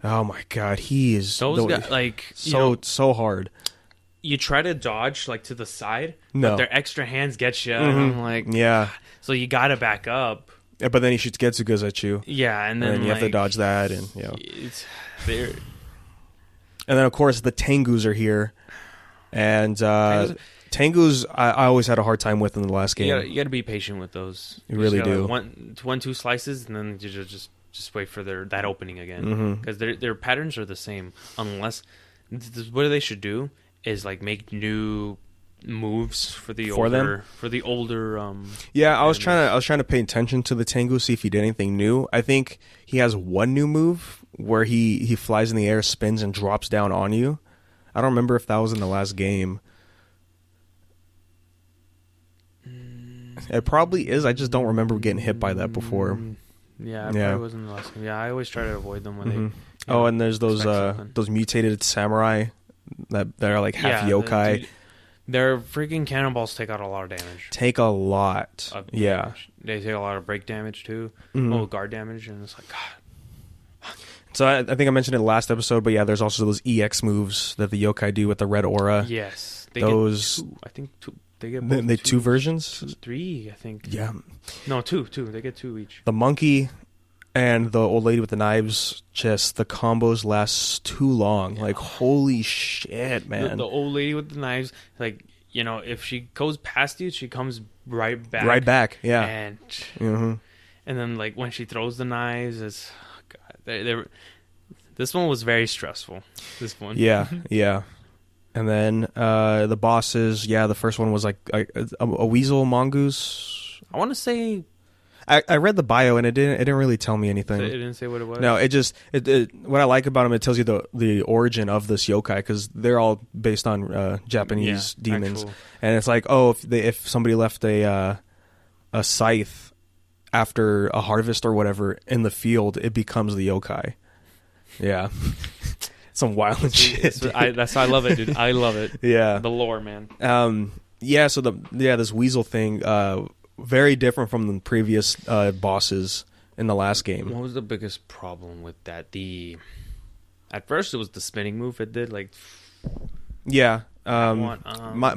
Oh my god, he is those guys, like so hard. you try to dodge like to the side, No. but their extra hands get you, and I'm like, Yeah. so you gotta back up. Yeah, but then he shoots Getsugas at you. Yeah, and then And you have to like, dodge that, and you know. they're And then of course the Tengus are here, and Tengus I always had a hard time with in the last game. you gotta be patient with those. You really just gotta, do. like, one, 2 slices, and then you just wait for that opening again, Mm-hmm. because their patterns are the same. Unless what they should do is like make new moves for the For them? older. Yeah, I was trying to pay attention to the Tengu, see if he did anything new. I think he has one new move where he flies in the air, spins, and drops down on you. I don't remember if that was in the last game. It probably is. I just don't remember getting hit by that before. Yeah, it Yeah. probably wasn't the last game. Yeah, I always try to avoid them when they. Oh, and there's those something. those mutated samurai that are like half Yeah, yokai. dude, their freaking cannonballs take out a lot of damage. Take a lot. Of Yeah. damage. They take a lot of break damage too. Mm-hmm. Oh, guard damage, and it's like God. So I think I mentioned it in the last episode, but yeah, there's also those EX moves that the yokai do with the red aura. Yes, they Those- get 2. I think 2. They get They both 2 versions. 3. I think. Yeah. No, 2. They get 2 each. The monkey and the old lady with the knives, just the combos last too long. Like holy shit, man. The old lady with the knives, like if she goes past you, she comes right back. Right back. Yeah. And Mm-hmm. and then like when she throws the knives, it's God. This one was very stressful. This one. Yeah. Yeah. And then the bosses, yeah, the first one was like a weasel mongoose. I want to say I read the bio and it didn't really tell me it anything. didn't say what it was. No, it just what I like about them, it tells you the origin of this yokai because they're all based on Japanese demons, actual- and it's like if somebody left a scythe after a harvest or whatever in the field, it becomes the yokai. Yeah, some wild shit. That's why I love it, dude. I love it. Yeah, The lore, man. yeah. So this weasel thing, very different from the previous bosses in the last game. What was the biggest problem with that? At first it was the spinning move. It did like Yeah. one,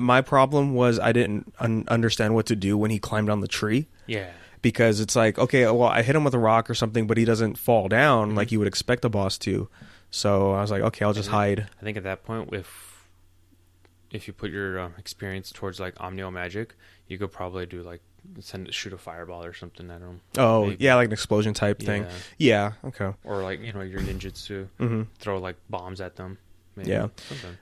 my problem was I didn't understand what to do when he climbed on the tree. yeah. Because it's like, okay, well, I hit him with a rock or something, but he doesn't fall down like you would expect a boss to. So I was like, okay, I'll just hide. I think at that point, if you put your experience towards like Omnio Magic, you could probably do like shoot a fireball or something at them. Oh, maybe. yeah, like an explosion type thing. Yeah, okay. Or like, you know, your ninjutsu. Throw like bombs at them. Maybe. Yeah.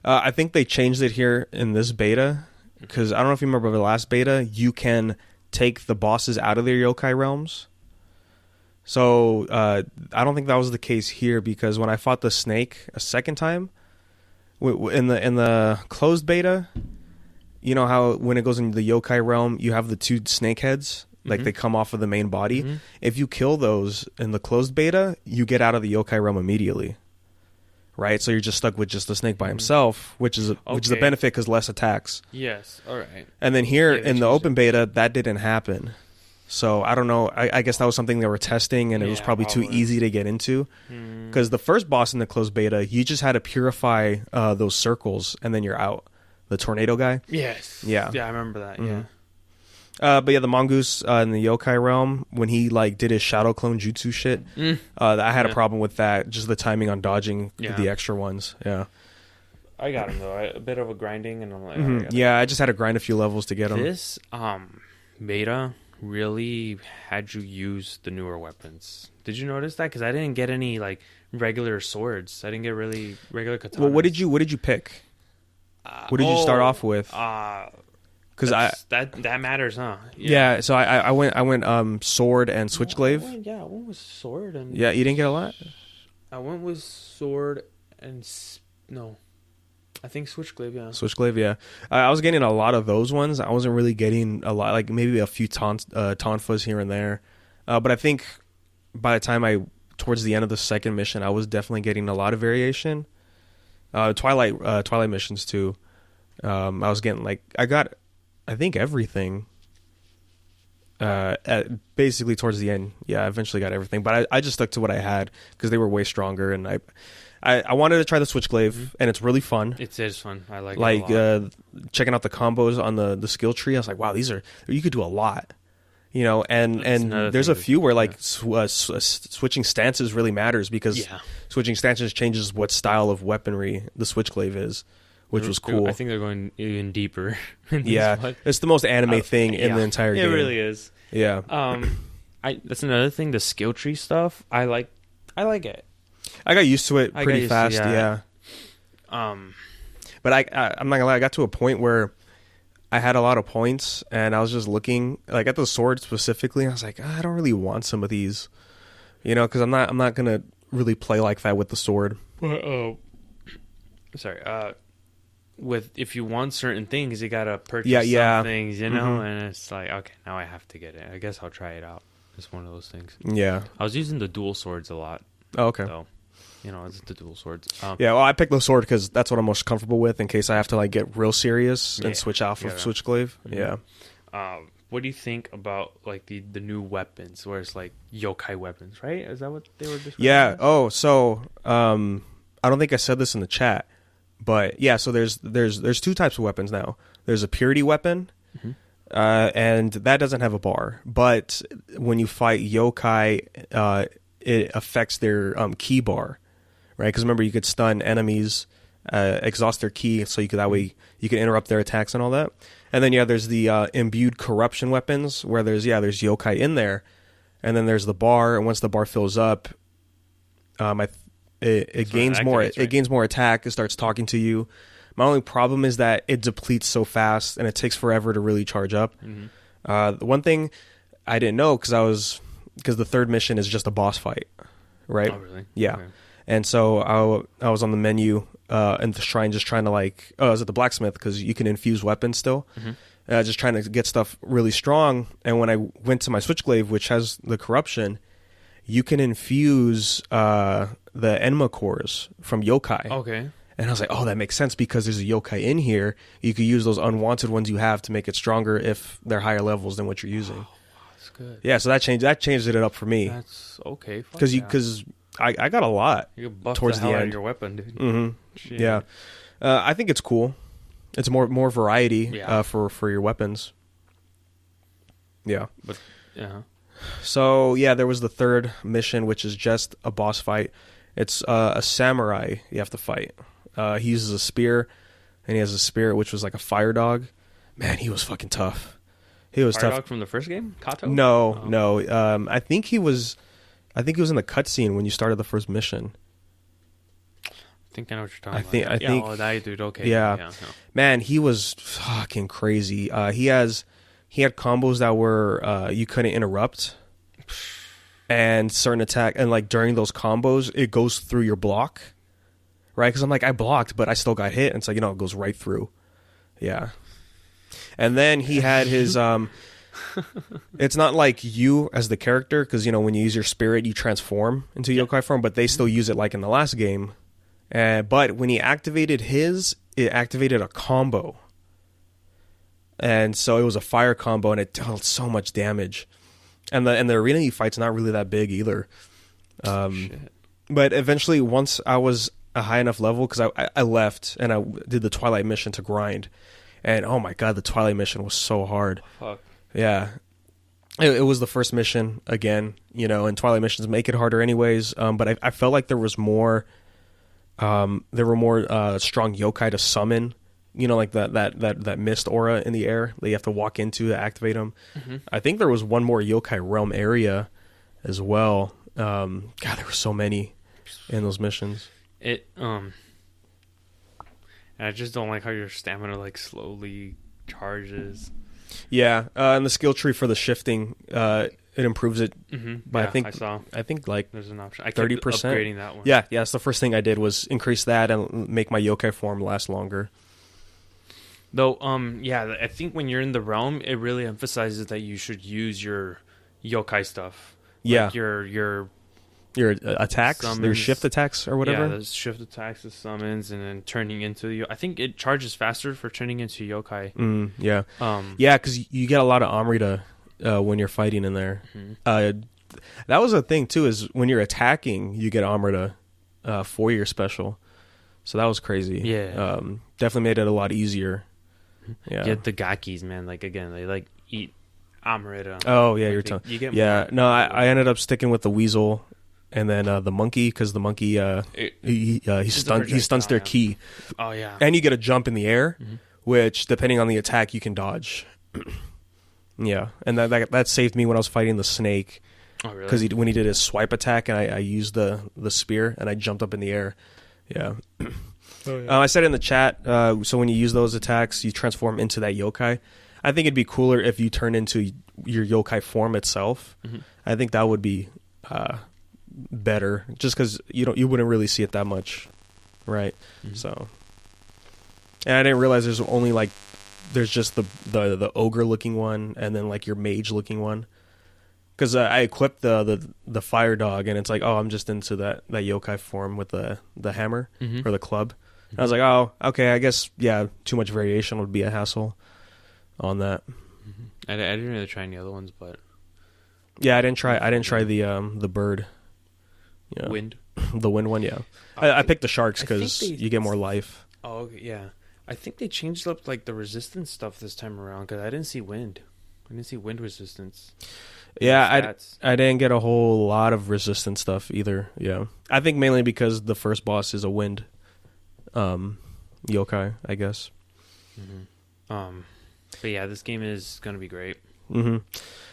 I think they changed it here in this beta, because I don't know if you remember the last beta, you can take the bosses out of their yokai realms. So I don't think that was the case here, because when I fought the snake a second time, in the closed beta, you know how when it goes into the yokai realm, you have the two snake heads, like they come off of the main body. If you kill those in the closed beta, you get out of the yokai realm immediately. Right, so you're just stuck with just the snake by himself, which is a benefit because less attacks. Yes, all right. And then here in the open beta, that didn't happen. So I don't know. I guess that was something they were testing, and it was probably too easy to get into. Because the first boss in the closed beta, you just had to purify those circles, and then you're out. The tornado guy. Yes. Yeah. Yeah, I remember that. Yeah. But yeah, the mongoose in the yokai realm, when he like did his shadow clone jutsu shit, I had a problem with that. Just the timing on dodging the extra ones. Yeah. I got him though. A bit of a grinding, and I'm like, I just had to grind a few levels to get him. This beta really had you use the newer weapons. Did you notice that? Because I didn't get any like regular swords. I didn't get really regular katanas. Well, what did you pick? What did you start off with? Because that matters, huh? Yeah. So I went sword and switchglaive. I went with sword and. Yeah, you didn't get a lot. I went with sword and no, I think switchglaive. Yeah. Switchglaive. Yeah. I was getting a lot of those ones. I wasn't really getting a lot, like maybe a few tonfas here and there. But I think by the time towards the end of the second mission, I was definitely getting a lot of variation. Twilight missions too. I was getting I think everything. Basically towards the end, I eventually got everything, but I just stuck to what I had because they were way stronger, and I wanted to try the switchglaive, and it's really fun. It is fun. I like it a lot. Checking out the combos on the skill tree. I was like, wow, you could do a lot, you know. And there's a few where switching stances really matters, because switching stances changes what style of weaponry the switchglaive is. Which was cool. I think they're going even deeper. It's the most anime thing in the entire game. It really is. Yeah. That's another thing. The skill tree stuff. I like it. I got used to it pretty fast. Yeah. But I'm not gonna lie. I got to a point where I had a lot of points, and I was just looking like at the sword specifically. I was like, I don't really want some of these, you know, because I'm not gonna really play like that with the sword. Sorry. If you want certain things, you gotta purchase some things, you know, and it's like, okay, now I have to get it. I guess I'll try it out. It's one of those things. Yeah, I was using the dual swords a lot. Oh, okay. So, you know, it's the dual swords. Well, I picked the sword because that's what I'm most comfortable with in case I have to like get real serious and switch off of switchglaive. Yeah. What do you think about like the new weapons, where it's like yokai weapons, right? Is that what they were describing? Yeah. Oh, so I don't think I said this in the chat. But yeah, so there's two types of weapons now. There's a purity weapon, and that doesn't have a bar. But when you fight yokai, it affects their ki bar, right? Because remember, you could stun enemies, exhaust their ki, so that way you can interrupt their attacks and all that. And then there's the imbued corruption weapons, where there's yokai in there, and then there's the bar, and once the bar fills up, It gains more. It gains more attack. It starts talking to you. My only problem is that it depletes so fast, and it takes forever to really charge up. The one thing I didn't know because the third mission is just a boss fight, right? Oh, really? Yeah. Okay. And so I was on the menu in the shrine, just trying to I was at the blacksmith because you can infuse weapons still. Just trying to get stuff really strong. And when I went to my switchglaive, which has the corruption, you can infuse the Enma cores from yokai. Okay. And I was like, oh, that makes sense because there's a yokai in here. You could use those unwanted ones you have to make it stronger if they're higher levels than what you're using. Oh, that's good. Yeah, so that changed it up for me. That's okay. Because I got a lot you buff towards the hell the out end. of your weapon, dude. Mm-hmm. Yeah. I think it's cool. It's more variety for your weapons. Yeah. But yeah. So yeah, there was the third mission, which is just a boss fight. It's a samurai you have to fight. He uses a spear, and he has a spirit, which was like a fire dog. Man, he was fucking tough. He was Fire tough. Dog from the first game? Kato? No. I think he was in the cutscene when you started the first mission. I think I know what you're talking about. I think. Oh, that dude. Okay. Yeah. No. Man, he was fucking crazy. He had combos that were you couldn't interrupt, and certain attack, and like during those combos, it goes through your block, right? Because I'm like, I blocked, but I still got hit, and it's like, it goes right through. Yeah. And then he had his it's not like you as the character, because when you use your spirit, you transform into yokai form, but they still use it like in the last game. But when he activated it activated a combo. And so it was a fire combo, and it dealt so much damage. And the arena he fight's not really that big either. Shit. But eventually, once I was a high enough level, because I left and I did the Twilight mission to grind. And oh my god, the Twilight mission was so hard. Fuck. Yeah. It was the first mission again, and Twilight missions make it harder anyways. But I felt like there was more... there were more strong yokai to summon, like that mist aura in the air that you have to walk into to activate them. Mm-hmm. I think there was one more yokai realm area as well. God, there were so many in those missions. I just don't like how your stamina like slowly charges. Yeah, and the skill tree for the shifting, it improves it. Mm-hmm. But Yeah, I think like there's an option. I 30%. Upgrading that one. Yeah. It's the first thing I did was increase that and make my yokai form last longer. Though, I think when you're in the realm, it really emphasizes that you should use your yokai stuff. Yeah, like your attacks, summons. their shift attacks or whatever. Yeah, the shift attacks, the summons, and then turning into I think it charges faster for turning into yokai. Yeah, because you get a lot of Amrita when you're fighting in there. Mm-hmm. That was a thing too. Is when you're attacking, you get Amrita for your special. So that was crazy. Yeah, definitely made it a lot easier. Yeah, get the gakis, man. Like again, they like eat Amrita. Oh yeah, like you're telling. You get more. No, I ended up sticking with the weasel. And then the monkey, because the monkey he stunts their ki. Oh yeah, and you get a jump in the air, which depending on the attack you can dodge. Yeah, and that saved me when I was fighting the snake. Oh really? Because when he did his swipe attack, and I used the spear, and I jumped up in the air. Yeah. Oh, yeah. I said in the chat. So when you use those attacks, you transform into that yokai. I think it'd be cooler if you turn into your yokai form itself. Mm-hmm. I think that would be. Better, just because you wouldn't really see it that much, right? Mm-hmm. So, and I didn't realize there's just the ogre looking one, and then like your mage looking one. Because I equipped the fire dog, and it's like, oh, I'm just into that yokai form with the hammer or the club. Mm-hmm. And I was like, oh, okay, I guess too much variation would be a hassle on that. Mm-hmm. I didn't really try any other ones, but I didn't try the bird. Yeah. Wind. The wind one, yeah. I picked the sharks because you get more life. Oh, yeah. I think they changed up like the resistance stuff this time around because I didn't see wind. I didn't see wind resistance. Yeah, I didn't get a whole lot of resistance stuff either. Yeah, I think mainly because the first boss is a wind yokai, I guess. Mm-hmm. But yeah, this game is gonna be great. Mm-hmm.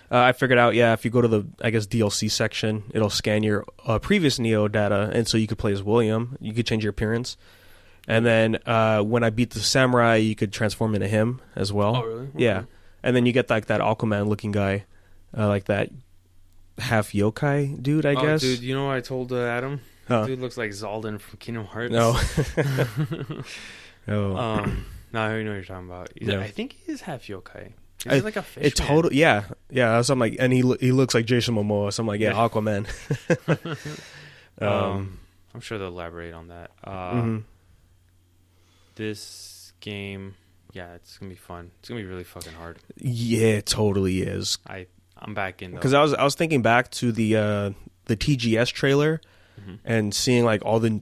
I figured out, if you go to the, DLC section, it'll scan your previous Neo data, and so you could play as William. You could change your appearance. And then when I beat the samurai, you could transform into him as well. Oh, really? Okay. Yeah. And then you get like that Aquaman-looking guy, like that half yokai dude, I guess. Dude, you know what I told Adam? Huh? Dude looks like Zaldin from Kingdom Hearts. No. No, I already know what you're talking about. I think he is half yokai. He's like a fish. It totally, yeah. So I'm like, and he looks like Jason Momoa. So I'm like, Aquaman. I'm sure they'll elaborate on that. This game, it's gonna be fun. It's gonna be really fucking hard. Yeah, it totally is. I'm back in because I was thinking back to the TGS trailer. And seeing like all the new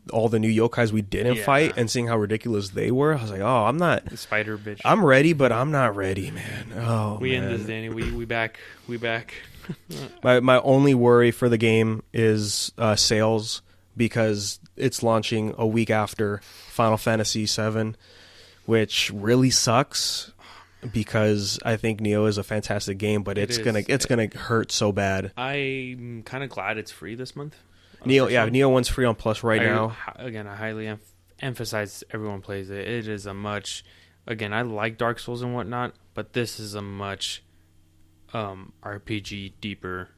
yokais we didn't fight, and seeing how ridiculous they were, I was like, "Oh, I'm not the spider bitch. I'm ready, but I'm not ready, man." Oh, we end this, Danny. We back. My only worry for the game is sales, because it's launching a week after Final Fantasy VII, which really sucks. because I think Neo is a fantastic game, but it's gonna hurt so bad. I'm kind of glad it's free this month. Neo 1's free on Plus now. Again, I highly emphasize everyone plays it. It is a much... Again, I like Dark Souls and whatnot, but this is a much RPG deeper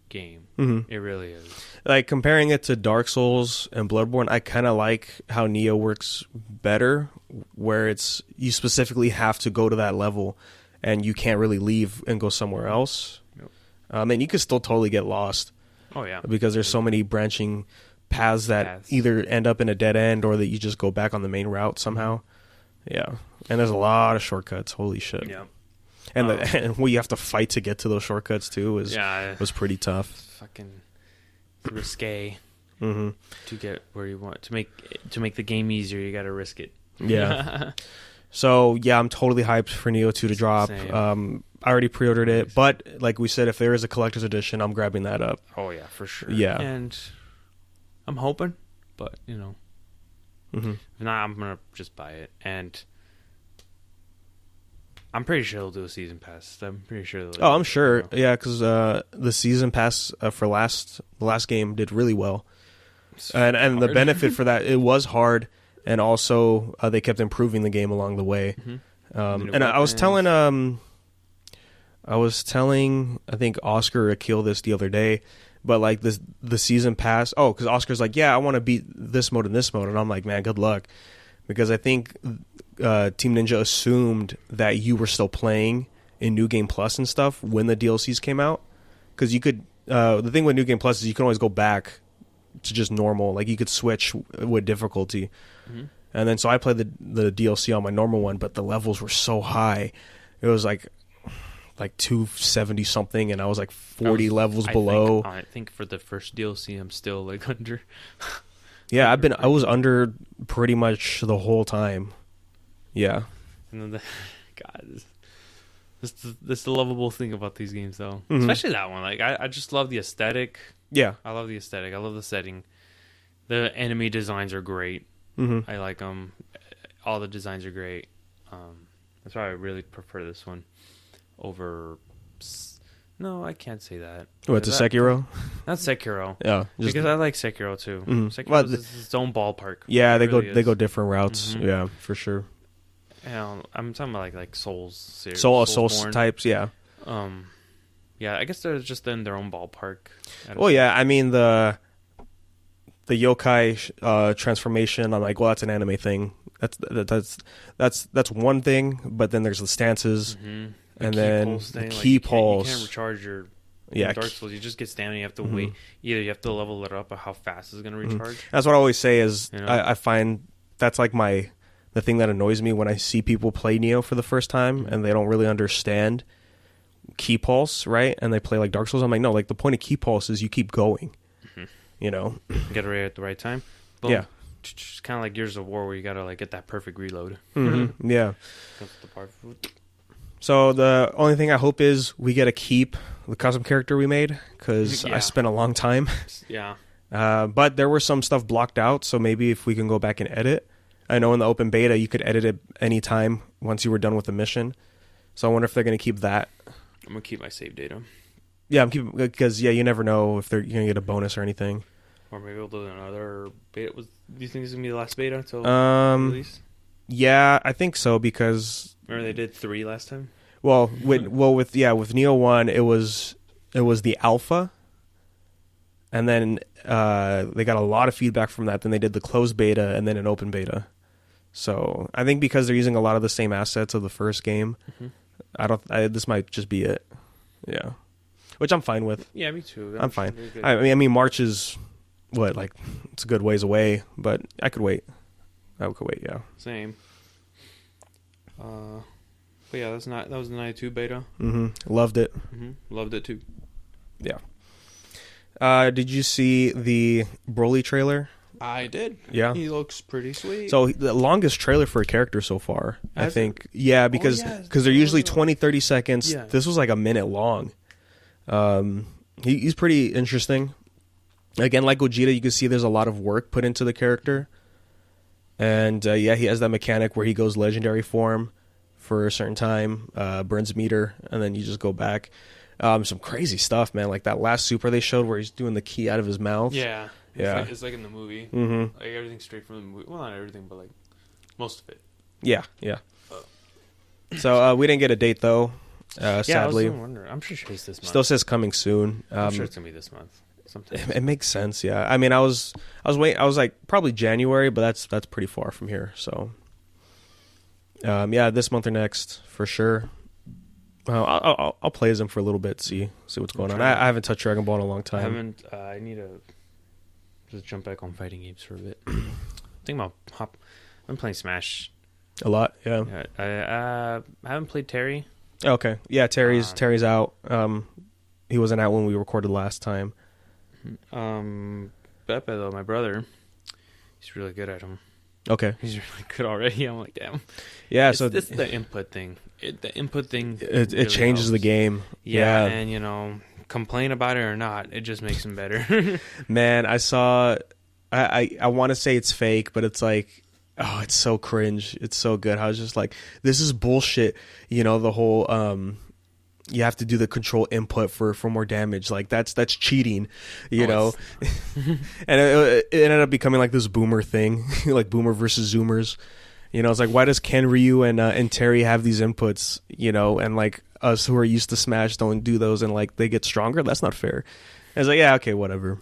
game. It really is. Like, comparing it to Dark Souls and Bloodborne, I kind of like how Neo works better, where it's you specifically have to go to that level and you can't really leave and go somewhere else. Yep. And you can still totally get lost. Oh, yeah. Because there's so many branching paths that either end up in a dead end or that you just go back on the main route somehow. Yeah. And there's a lot of shortcuts. Holy shit. Yeah. And and what you have to fight to get to those shortcuts too was pretty tough. Fucking risque to get where you want to make the game easier. You got to risk it. Yeah. So yeah, I'm totally hyped for Neo 2 to drop. Same. I already pre-ordered it, but like we said, if there is a collector's edition, I'm grabbing that up. Oh yeah, for sure. Yeah. And I'm hoping, but you know, if not, I'm gonna just buy it. And I'm pretty sure they'll do a season pass. I'm pretty sure they'll. Oh, I'm sure. Yeah, because the season pass for the last game did really well, and the benefit for that, it was hard, and also they kept improving the game along the way. And I was telling I think Oscar Akil this the other day, but like the season pass. Oh, because Oscar's like, yeah, I want to beat this mode and this mode, and I'm like, man, good luck, because I think Team Ninja assumed that you were still playing in New Game Plus and stuff when the DLCs came out, because you could. The thing with New Game Plus is you can always go back to just normal, like you could switch with difficulty. And then so I played the DLC on my normal one, but the levels were so high, it was like 270 something, and I was like 40 levels below. I think for the first DLC, I'm still like under. Yeah, I was under pretty much the whole time. Yeah. And then this is the lovable thing about these games, though. Especially that one. Like I just love the aesthetic. Yeah. I love the aesthetic. I love the setting. The enemy designs are great. I like them. All the designs are great. That's why I really prefer this one over. No, I can't say that. What, to Sekiro? Not Sekiro. Yeah, because I like Sekiro too. Sekiro is its own ballpark. Yeah, they go different routes. Yeah, for sure. I'm talking about like Souls series. Souls types. Yeah. Yeah, I guess they're just in their own ballpark. Well, yeah, I mean the yokai transformation. I'm like, well, that's an anime thing. That's one thing, but then there's the stances. And then the key pulse. You can't recharge your Dark Souls. You just get stamina. You have to wait. Either you have to level it up or how fast it's going to recharge. That's what I always say is I find that's like the thing that annoys me when I see people play Neo for the first time and they don't really understand key pulse, right? And they play like Dark Souls. I'm like, no, like the point of key pulse is you keep going. You know? Get it right at the right time. Boom. Yeah. It's kind of like Gears of War where you got to like get that perfect reload. Yeah. So the only thing I hope is we get to keep the custom character we made, because I spent a long time. Yeah. But there was some stuff blocked out, so maybe if we can go back and edit. I know in the open beta you could edit it anytime once you were done with the mission. So I wonder if they're going to keep that. I'm going to keep my save data. Yeah, I'm keeping, because you never know if you're going to get a bonus or anything. Or maybe we'll do another beta. Do you think this is going to be the last beta until release? Yeah, I think so, because remember they did 3 last time? Well, with Neo 1, it was the alpha, and then they got a lot of feedback from that. Then they did the closed beta and then an open beta. So I think because they're using a lot of the same assets of the first game, this might just be it. Yeah, which I'm fine with. Yeah, me too. I'm fine. I mean, March is it's a good ways away, but I could wait. I could wait. Yeah. Same. But yeah, that was the 92 beta. Loved it. Loved it too. Yeah. Did you see the Broly trailer? I did. Yeah. He looks pretty sweet. So the longest trailer for a character so far, I think. Yeah, because they're usually 20, 30 seconds. Yeah. This was like a minute long. He's pretty interesting. Again, like Gogeta, you can see there's a lot of work put into the character. And he has that mechanic where he goes legendary form for a certain time, burns meter, and then you just go back. Some crazy stuff, man. Like that last super they showed where he's doing the key out of his mouth. Yeah. Yeah. It's like in the movie. Mm-hmm. Like everything straight from the movie. Well, not everything, but like most of it. Yeah. So we didn't get a date though. Sadly, I was wondering. I'm sure it's this month. Still says coming soon. I'm sure it's gonna be this month. Sometime. It makes sense. Yeah. I mean, I was waiting. I was like probably January, but that's pretty far from here. So, yeah, this month or next for sure. I'll play as him for a little bit, see what's going on. I haven't touched Dragon Ball in a long time. I need to just jump back on fighting games for a bit. Think about I'm playing Smash A lot, yeah. I haven't played Terry. Okay, yeah, Terry's out. He wasn't out when we recorded last time. Pepe though, my brother, he's really good at him. Okay, He's really good already. I'm like, damn. yeah. It's the input thing. It It changes helps. the game. Yeah, and complain about it or not, it just makes him better. Man, I saw. I want to say it's fake, but it's like, oh, it's so cringe. It's so good. I was just like, this is bullshit. The whole you have to do the control input for more damage. Like that's cheating, know. And it ended up becoming like this boomer thing, like boomer versus zoomers. It's like, why does Ken, Ryu, and Terry have these inputs? And like us who are used to Smash don't do those, and like they get stronger. That's not fair. And it's like, yeah, okay, whatever.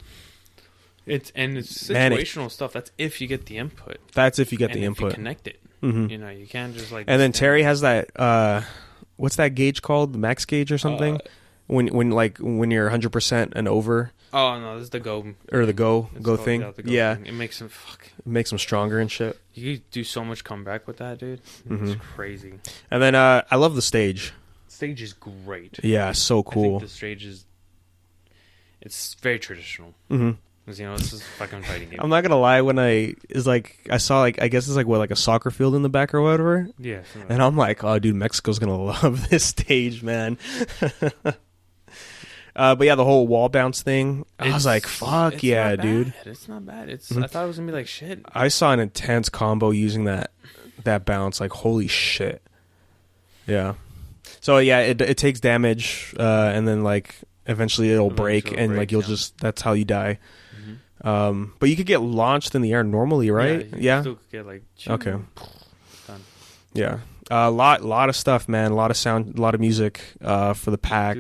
It's situational stuff. That's if you get the input. That's if you get and the if input. You connect it. Mm-hmm. You can't just like. And then Terry has that. What's that gauge called? The max gauge or something? When you're 100% and over. Oh no, this is the go or the go thing. Yeah, thing. It makes him It makes him stronger and shit. You could do so much comeback with that, dude. It's crazy. And then I love the stage. Stage is great. Yeah, so cool. I think the stage it's very traditional. Mm-hmm. Because, this is a fucking fighting game. I'm not gonna lie. When I saw I guess it's like a soccer field in the back or whatever. Yeah. And I'm like, oh, dude, Mexico's gonna love this stage, man. But yeah, the whole wall bounce thing. I was like, fuck yeah, dude. It's not bad. I thought it was gonna be like shit. I saw an intense combo using that bounce. Like, holy shit. Yeah. So yeah, it takes damage, and then like eventually it'll break, and like you'll that's how you die. But you could get launched in the air normally, right? Yeah. Still could get okay. Done. Yeah. A lot of stuff, man. A lot of sound, a lot of music for the pack.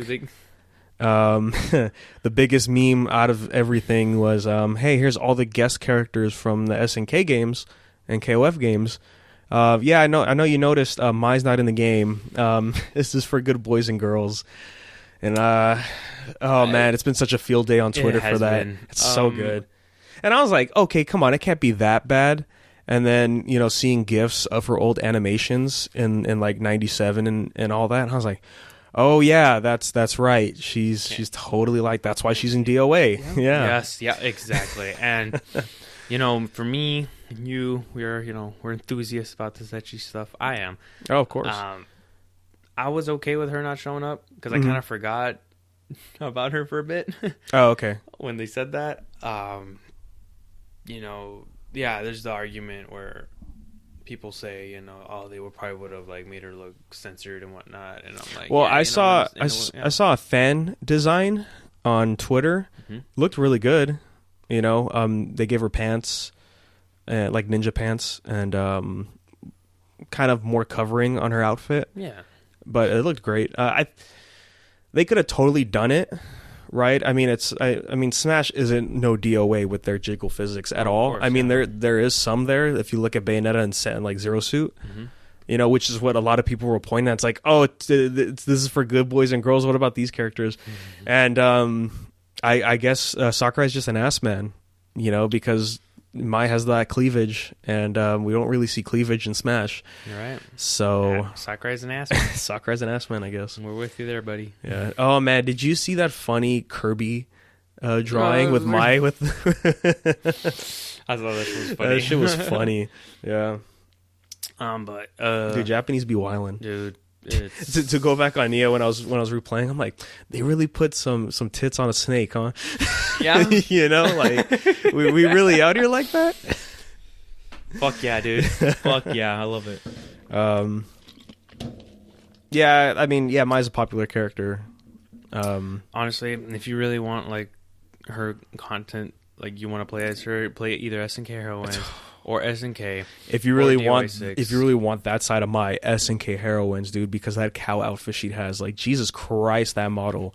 The biggest meme out of everything was, hey, here's all the guest characters from the SNK games and KOF games. Yeah, I know you noticed Mai's not in the game. This is for good boys and girls. And oh man, it's been such a field day on Twitter for that. It's so good. And I was like, okay, come on, it can't be that bad. And then, seeing GIFs of her old animations in like 97 and all that, and I was like, oh yeah, that's right. She's totally like, that's why she's in DOA. Yeah. Yes, yeah, exactly. And for me and you, we're enthusiasts about this ecchi stuff. I am. Oh, of course. I was okay with her not showing up because I kind of forgot about her for a bit. Oh, okay. When they said that, yeah, there's the argument where people say, they would have like made her look censored and whatnot, and I'm like, well, yeah, I saw a fan design on Twitter. Looked really good. They gave her pants, like ninja pants, and kind of more covering on her outfit. Yeah. But it looked great. They could have totally done it, right? I mean, Smash isn't no DOA with their jiggle physics at all. Course, I mean, there is some there. If you look at Bayonetta and like Zero Suit, which is what a lot of people were pointing at. It's like, oh, this is for good boys and girls. What about these characters? And I guess Sakurai's just an ass man, because Mai has that cleavage, and we don't really see cleavage in Smash. You're right. So Sakurai's an ass man. Sakurai's an ass man, I guess. We're with you there, buddy. Yeah. Oh man, did you see that funny Kirby drawing with Mai? I thought that shit was funny. That shit was funny. Yeah. But dude, Japanese be wildin', dude. To go back on Nia when I was replaying, I'm like, they really put some tits on a snake, huh? Yeah. Like we really out here like that? Fuck yeah, dude. Fuck yeah, I love it. Yeah, I mean, yeah, Mai's a popular character. Honestly, if you really want like her content, like you want to play as her, play either SNK Heroine or SNK. If you really want that side of Mai, SNK Heroines, dude, because that cow outfit she has, like, Jesus Christ, that model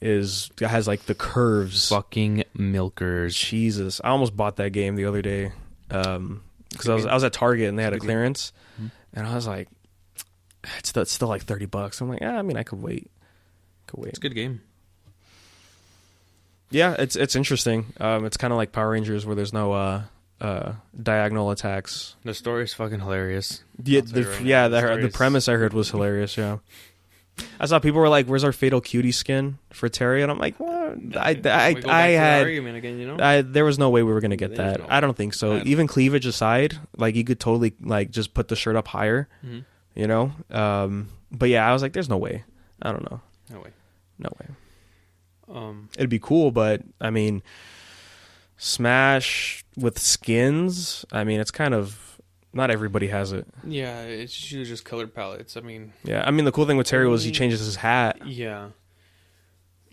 has like the curves. Fucking milkers. Jesus, I almost bought that game the other day because I was at Target and they had a clearance, and I was like, it's still like $30. I'm like, I mean, I could wait. It's a good game. Yeah, it's interesting. It's kind of like Power Rangers where there's no diagonal attacks. The story is fucking hilarious. Yeah, the premise I heard was hilarious. Yeah, I saw people were like, "Where's our Fatal Cutie skin for Terry?" And I'm like, "What?" I had argument again, you know? There was no way we were gonna get that. I don't think so. Even cleavage aside, like you could totally like just put the shirt up higher, you know. But yeah, I was like, "There's no way." I don't know. No way. It'd be cool, but I mean, Smash with skins. I mean, it's kind of not everybody has it. Yeah, it's usually just colored palettes. I mean, yeah. I mean, the cool thing with Terry was he changes his hat. Yeah.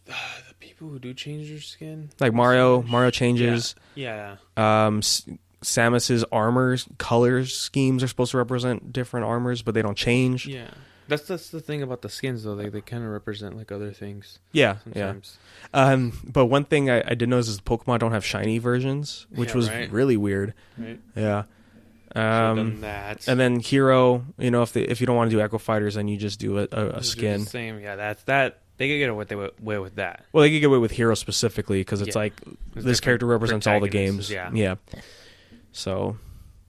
The people who do change their skin, like Mario changes. Yeah. Samus's armor color schemes are supposed to represent different armors, but they don't change. Yeah. That's the thing about the skins, though. They kind of represent like other things. Yeah, sometimes. Yeah. But one thing I did notice is Pokemon don't have shiny versions, which was really weird. Right. Yeah. That. And then Hero, you know, if you don't want to do Echo Fighters, then you just do a skin. The same. Yeah, that. They could get away with that. Well, they could get away with Hero specifically because it's like this character represents all the games. Yeah. So.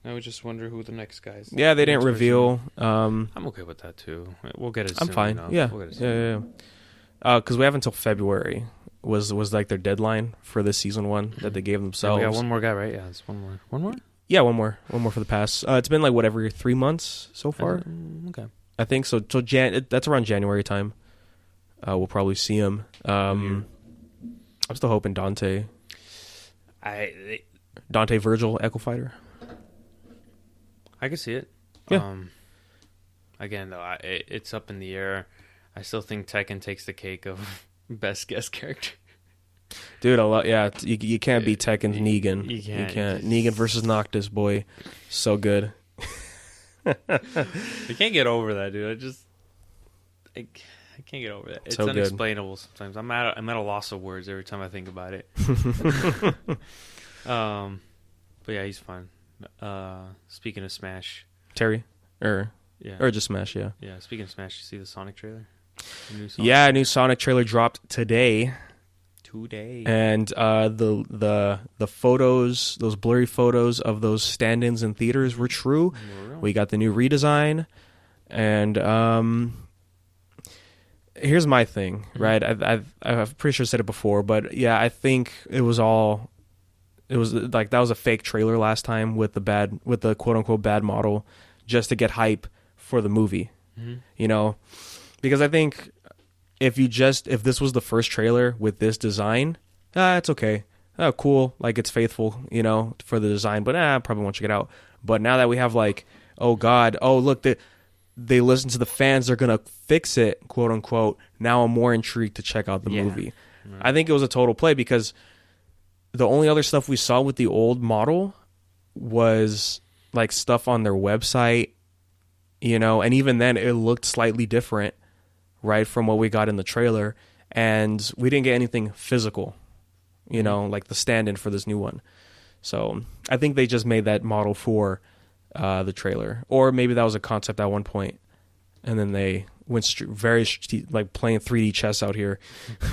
I would just wonder who the next guy is. Yeah, they didn't reveal. I'm okay with that too. We'll get it soon. I'm fine. Enough. Yeah. We'll get it soon. Yeah. Because we have until February was like their deadline for this season 1 that they gave themselves. We got one more guy, right? Yeah, it's one more. One more? Yeah, one more for the pass. It's been like whatever 3 months so far. Okay. I think so. So that's around January time. We'll probably see him. I'm still hoping Dante Virgil Echo Fighter. I can see it. Yeah. Again, though, it's up in the air. I still think Tekken takes the cake of best guest character. Dude, you can't beat Tekken's Negan. You can't. Negan versus Noctis, boy, so good. I can't get over that, dude. I can't get over that. It's so unexplainable good. Sometimes. I'm at a loss of words every time I think about it. But yeah, he's fun. Speaking of Smash, Terry, or just Smash, yeah. Yeah, speaking of Smash, you see the Sonic trailer? A new Sonic trailer dropped today. And the photos, those blurry photos of those stand-ins in theaters were true. We got the new redesign, and here's my thing, right? I've pretty sure said it before, but yeah, I think it was like that was a fake trailer last time with the quote unquote bad model, just to get hype for the movie, you know, because I think if this was the first trailer with this design, it's okay, cool, like it's faithful, you know, for the design, but I probably won't check it out. But now that we have like, oh god, oh look, they listen to the fans, they're gonna fix it, quote unquote. Now I'm more intrigued to check out the movie. Right. I think it was a total play because the only other stuff we saw with the old model was like stuff on their website, you know, and even then it looked slightly different, right, from what we got in the trailer, and we didn't get anything physical, you know, like the stand-in for this new one. So I think they just made that model for the trailer, or maybe that was a concept at one point, and then they went like playing 3D chess out here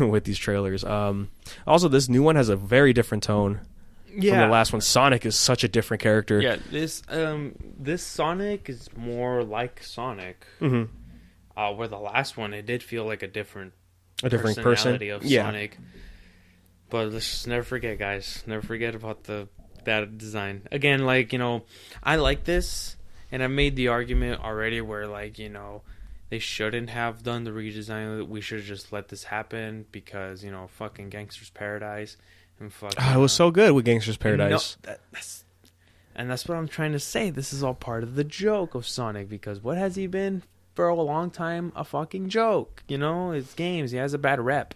with these trailers. Also, this new one has a very different tone from the last one. Sonic is such a different character. Yeah, this Sonic is more like Sonic. Where the last one, it did feel like a different personality of Sonic. But let's just never forget, guys. Never forget about that design. Again, like, you know, I like this, and I made the argument already where, like, you know, they shouldn't have done the redesign. We should have just let this happen because, you know, fucking Gangster's Paradise and fucking. It was so good with Gangster's Paradise. That's what I'm trying to say. This is all part of the joke of Sonic because what has he been? for a long time a fucking joke. You know, it's games. He has a bad rep.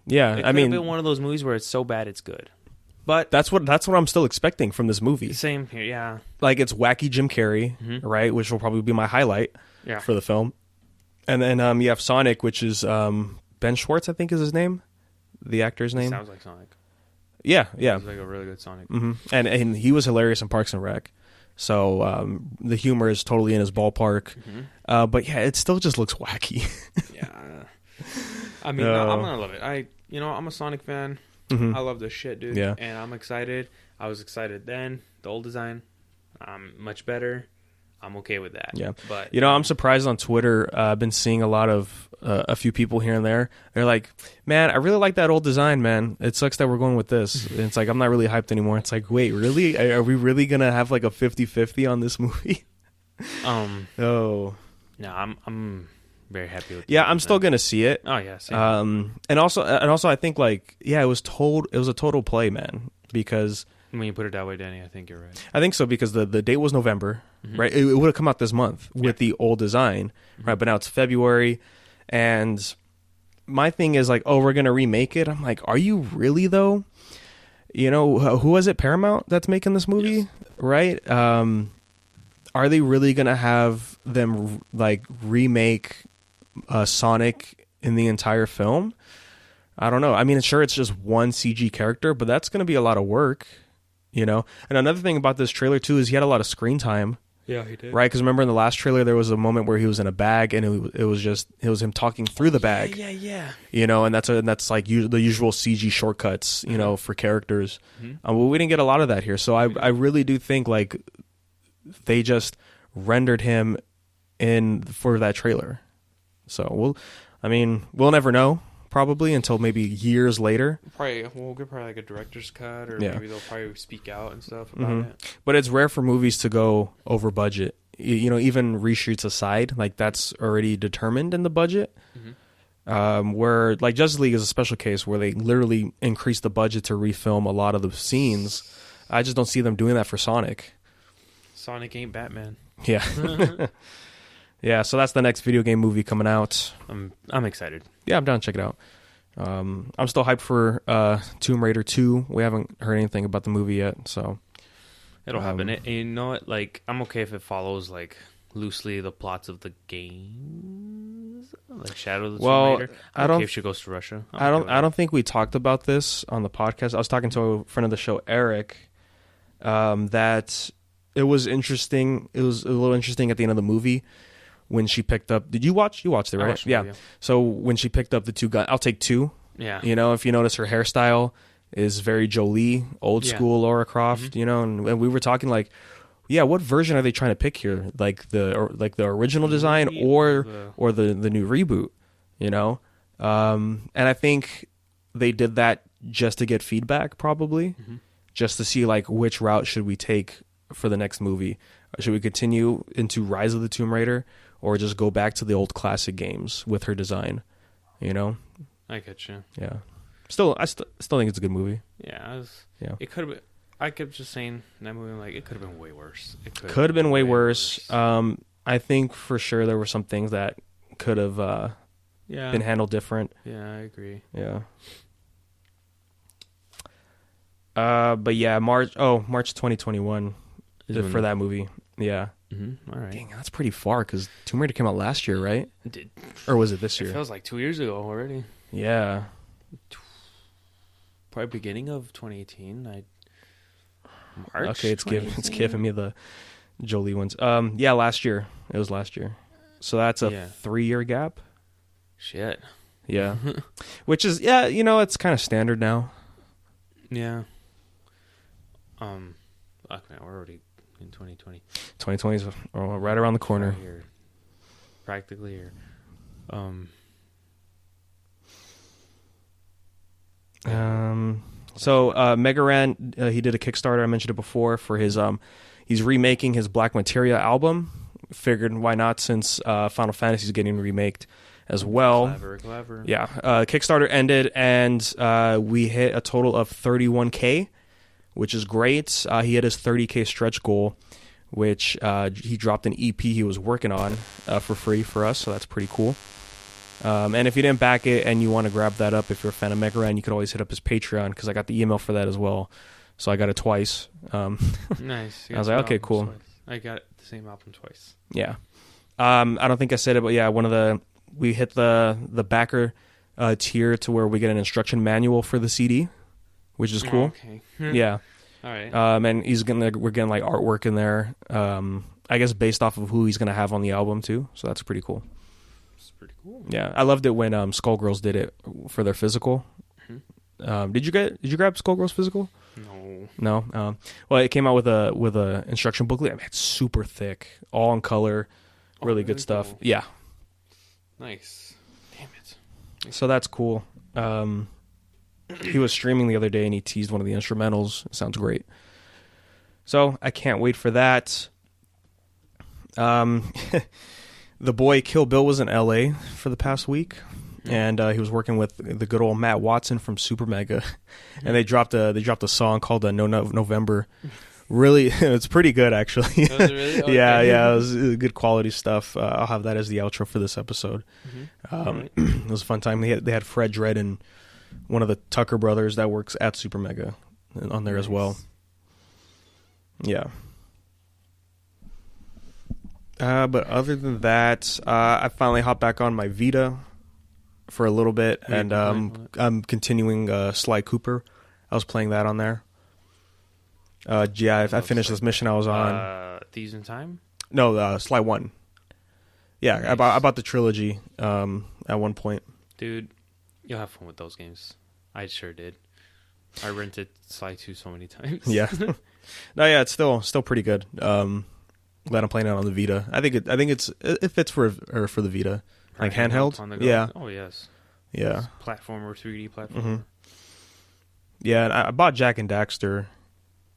Yeah, It I mean, been one of those movies where it's so bad it's good. But that's what I'm still expecting from this movie. same here, yeah. Like, it's wacky Jim Carrey, right? Which will probably be my highlight for the film. And then you have Sonic, which is Ben Schwartz, I think is his name, the actor's name. Sounds like Sonic. Yeah. Sounds like a really good Sonic. And he was hilarious in Parks and Rec. So the humor is totally in his ballpark. But yeah, it still just looks wacky. Yeah. I mean, no, I'm gonna love it. I'm a Sonic fan. I love this shit, dude. Yeah. And I'm excited. I was excited then. The old design, much better. I'm okay with that. Yeah. But I'm surprised on Twitter. I've been seeing a lot of a few people here and there. They're like, man, I really like that old design, man. It sucks that we're going with this. And it's like, I'm not really hyped anymore. It's like, wait, really? Are we really going to have like a 50-50 on this movie? No, I'm very happy with it. Yeah, I'm still going to see it. Oh, yeah. Same. And also I think like, yeah, it was a total play, man, because when you put it that way, Danny, I think you're right. I think so, because the date was November, right? It would have come out this month with the old design, right? But now it's February, and my thing is like, oh, we're gonna remake it. I'm like, are you really though? You know, who was it? Paramount that's making this movie, right? Are they really gonna have them like remake Sonic in the entire film? I don't know. I mean, sure, it's just one CG character, but that's gonna be a lot of work. You know, and another thing about this trailer too is he had a lot of screen time. Yeah, he did. Right, because remember in the last trailer there was a moment where he was in a bag and it was him talking through the bag. Yeah. You know, and that's like the usual CG shortcuts, you know, for characters. Well, we didn't get a lot of that here, so I really do think like they just rendered him in for that trailer. So we'll never know. Probably until maybe years later. We'll get like a director's cut, or maybe they'll probably speak out and stuff about it. But it's rare for movies to go over budget. You know, even reshoots aside, like that's already determined in the budget. Where like Justice League is a special case where they literally increased the budget to refilm a lot of the scenes. I just don't see them doing that for Sonic. Sonic ain't Batman. Yeah. Yeah, so that's the next video game movie coming out. I'm excited. Yeah, I'm down to check it out. I'm still hyped for Tomb Raider 2. We haven't heard anything about the movie yet, so it'll happen. And you know what? Like, I'm okay if it follows like loosely the plots of the games, like Shadow of the Tomb Raider. I don't care if she goes to Russia. I don't think we talked about this on the podcast. I was talking to a friend of the show, Eric, that it was interesting. It was a little interesting at the end of the movie. When she picked up, did you watch? You watched it, right? I watched the movie, yeah. So when she picked up the two guns, I'll take two. Yeah. You know, if you notice her hairstyle is very Jolie, old school Lara Croft. You know, and we were talking like, yeah, what version are they trying to pick here? Like the original design or the new reboot? You know, and I think they did that just to get feedback, probably, just to see like which route should we take for the next movie. Should we continue into Rise of the Tomb Raider? Or just go back to the old classic games with her design, you know? I get you. Yeah. I still think it's a good movie. Yeah. Yeah. It could have been. I kept just saying that movie. Like, it could have been way worse. It could have been way worse. I think for sure there were some things that could have been handled different. Yeah, I agree. Yeah. But yeah, March 2021 for that movie. Yeah. All right. Dang, that's pretty far because Tomb Raider came out last year, right? Or was it this year? It feels like 2 years ago already. Yeah. Probably beginning of 2018. March. Okay, it's giving me the Jolie ones. Yeah, last year. It was last year. So that's a 3-year gap. Shit. Yeah. Which is it's kind of standard now. Yeah. Fuck man, we're already in 2020. 2020 is right around the corner. Practically here. So Megaran, he did a Kickstarter. I mentioned it before for his. He's remaking his Black Materia album. Figured why not, since Final Fantasy is getting remaked as well. Clever. Yeah. Kickstarter ended, and we hit a total of 31K, which is great. He hit his 30K stretch goal, which he dropped an EP he was working on for free for us, so that's pretty cool. And if you didn't back it and you want to grab that up, if you're a fan of Mega Ran, you could always hit up his Patreon, because I got the email for that as well. So I got it twice. Nice. I was like, okay, cool. Twice. I got the same album twice. Yeah. I don't think I said it, but yeah, we hit the backer tier to where we get an instruction manual for the CD, which is cool. Okay. Yeah. All right. And we're getting like artwork in there. I guess based off of who he's gonna have on the album too. So that's pretty cool. It's pretty cool. Yeah, I loved it when Skullgirls did it for their physical. Mm-hmm. Did you grab Skullgirls physical? No. Well, it came out with a instruction booklet. I mean, it's super thick, all in color, really good stuff. Cool. Yeah. Nice. Damn it. So that's cool. He was streaming the other day and he teased one of the instrumentals. It sounds great. So I can't wait for that. The boy Kill Bill was in LA for the past week, and he was working with the good old Matt Watson from Super Mega, and they dropped a song called No November. Really, it's pretty good actually. Was it really? Okay. Yeah, it was good quality stuff. I'll have that as the outro for this episode. Right. It was a fun time. They had Fred Dredd and one of the Tucker brothers that works at Super Mega on there as well. Yeah. But other than that, I finally hopped back on my Vita for a little bit, and I'm continuing Sly Cooper. I was playing that on there. I finished this mission I was on. Thieves in Time? No, Sly 1. Yeah, nice. I bought the trilogy at one point. Dude, you'll have fun with those games. I sure did. I rented Sly 2 so many times. Yeah. No, yeah, it's still pretty good. Glad I'm playing it on the Vita. I think it fits for the Vita, like handheld. On the go. Yeah. Oh yes. Yeah. Platformer, 3D platformer. Mm-hmm. Yeah, and I bought Jack and Daxter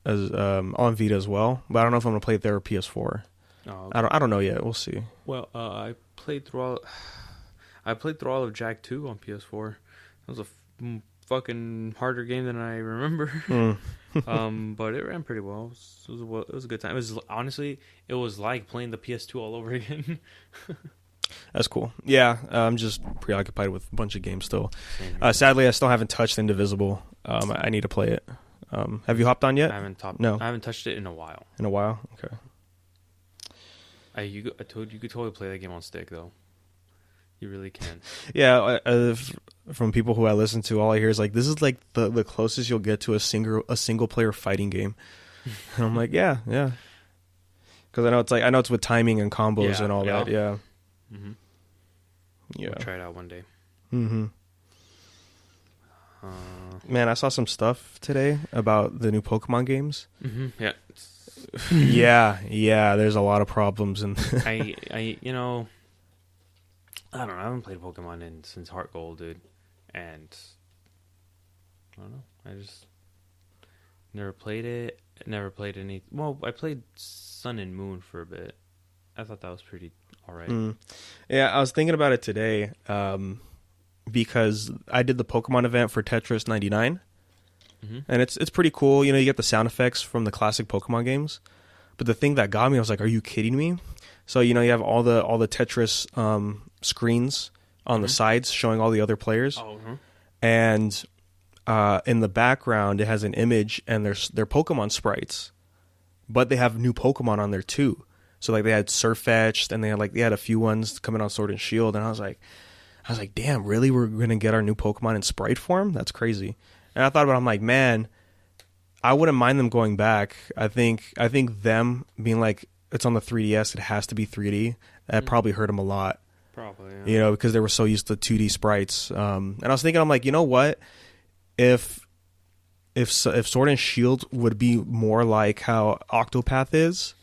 as on Vita as well, but I don't know if I'm gonna play it there or PS4. Oh, okay. I don't know yet. We'll see. Well, I played through all of Jack 2 on PS4. It was a fucking harder game than I remember. But it ran pretty well. It was a good time. It was honestly, it was like playing the PS2 all over again. That's cool. Yeah, I'm just preoccupied with a bunch of games still. Sadly, I still haven't touched Indivisible. I need to play it. Have you hopped on yet? I haven't touched it in a while. In a while? Okay. I told you could totally play that game on stick though. You really can. Yeah, from people who I listen to, all I hear is like, this is like the closest you'll get to a single player fighting game. And I'm like, yeah, because I know it's with timing and combos and all that. Yeah. Mm-hmm. Yeah. We'll try it out one day. Mm-hmm. Man, I saw some stuff today about the new Pokemon games. Mm-hmm. Yeah. yeah. There's a lot of problems, and I don't know. I haven't played Pokemon since Heart Gold, dude, and I don't know. I just never played it. Never played any. Well, I played Sun and Moon for a bit. I thought that was pretty alright. Yeah, I was thinking about it today because I did the Pokemon event for Tetris 99, and it's pretty cool. You get the sound effects from the classic Pokemon games, but the thing that got me, I was like, "Are you kidding me?" So you have all the Tetris screens on the sides showing all the other players, and in the background it has an image and they're Pokemon sprites, but they have new Pokemon on there too. So like they had Surfetched and they had a few ones coming on Sword and Shield, and I was like, damn, really? We're gonna get our new Pokemon in sprite form? That's crazy. And I thought about it, I'm like, man, I wouldn't mind them going back. I think them being like, it's on the 3DS, it has to be 3D. That probably hurt them a lot. Probably, yeah. Because they were so used to 2D sprites. And I was thinking, I'm like, you know what? If Sword and Shield would be more like how Octopath is,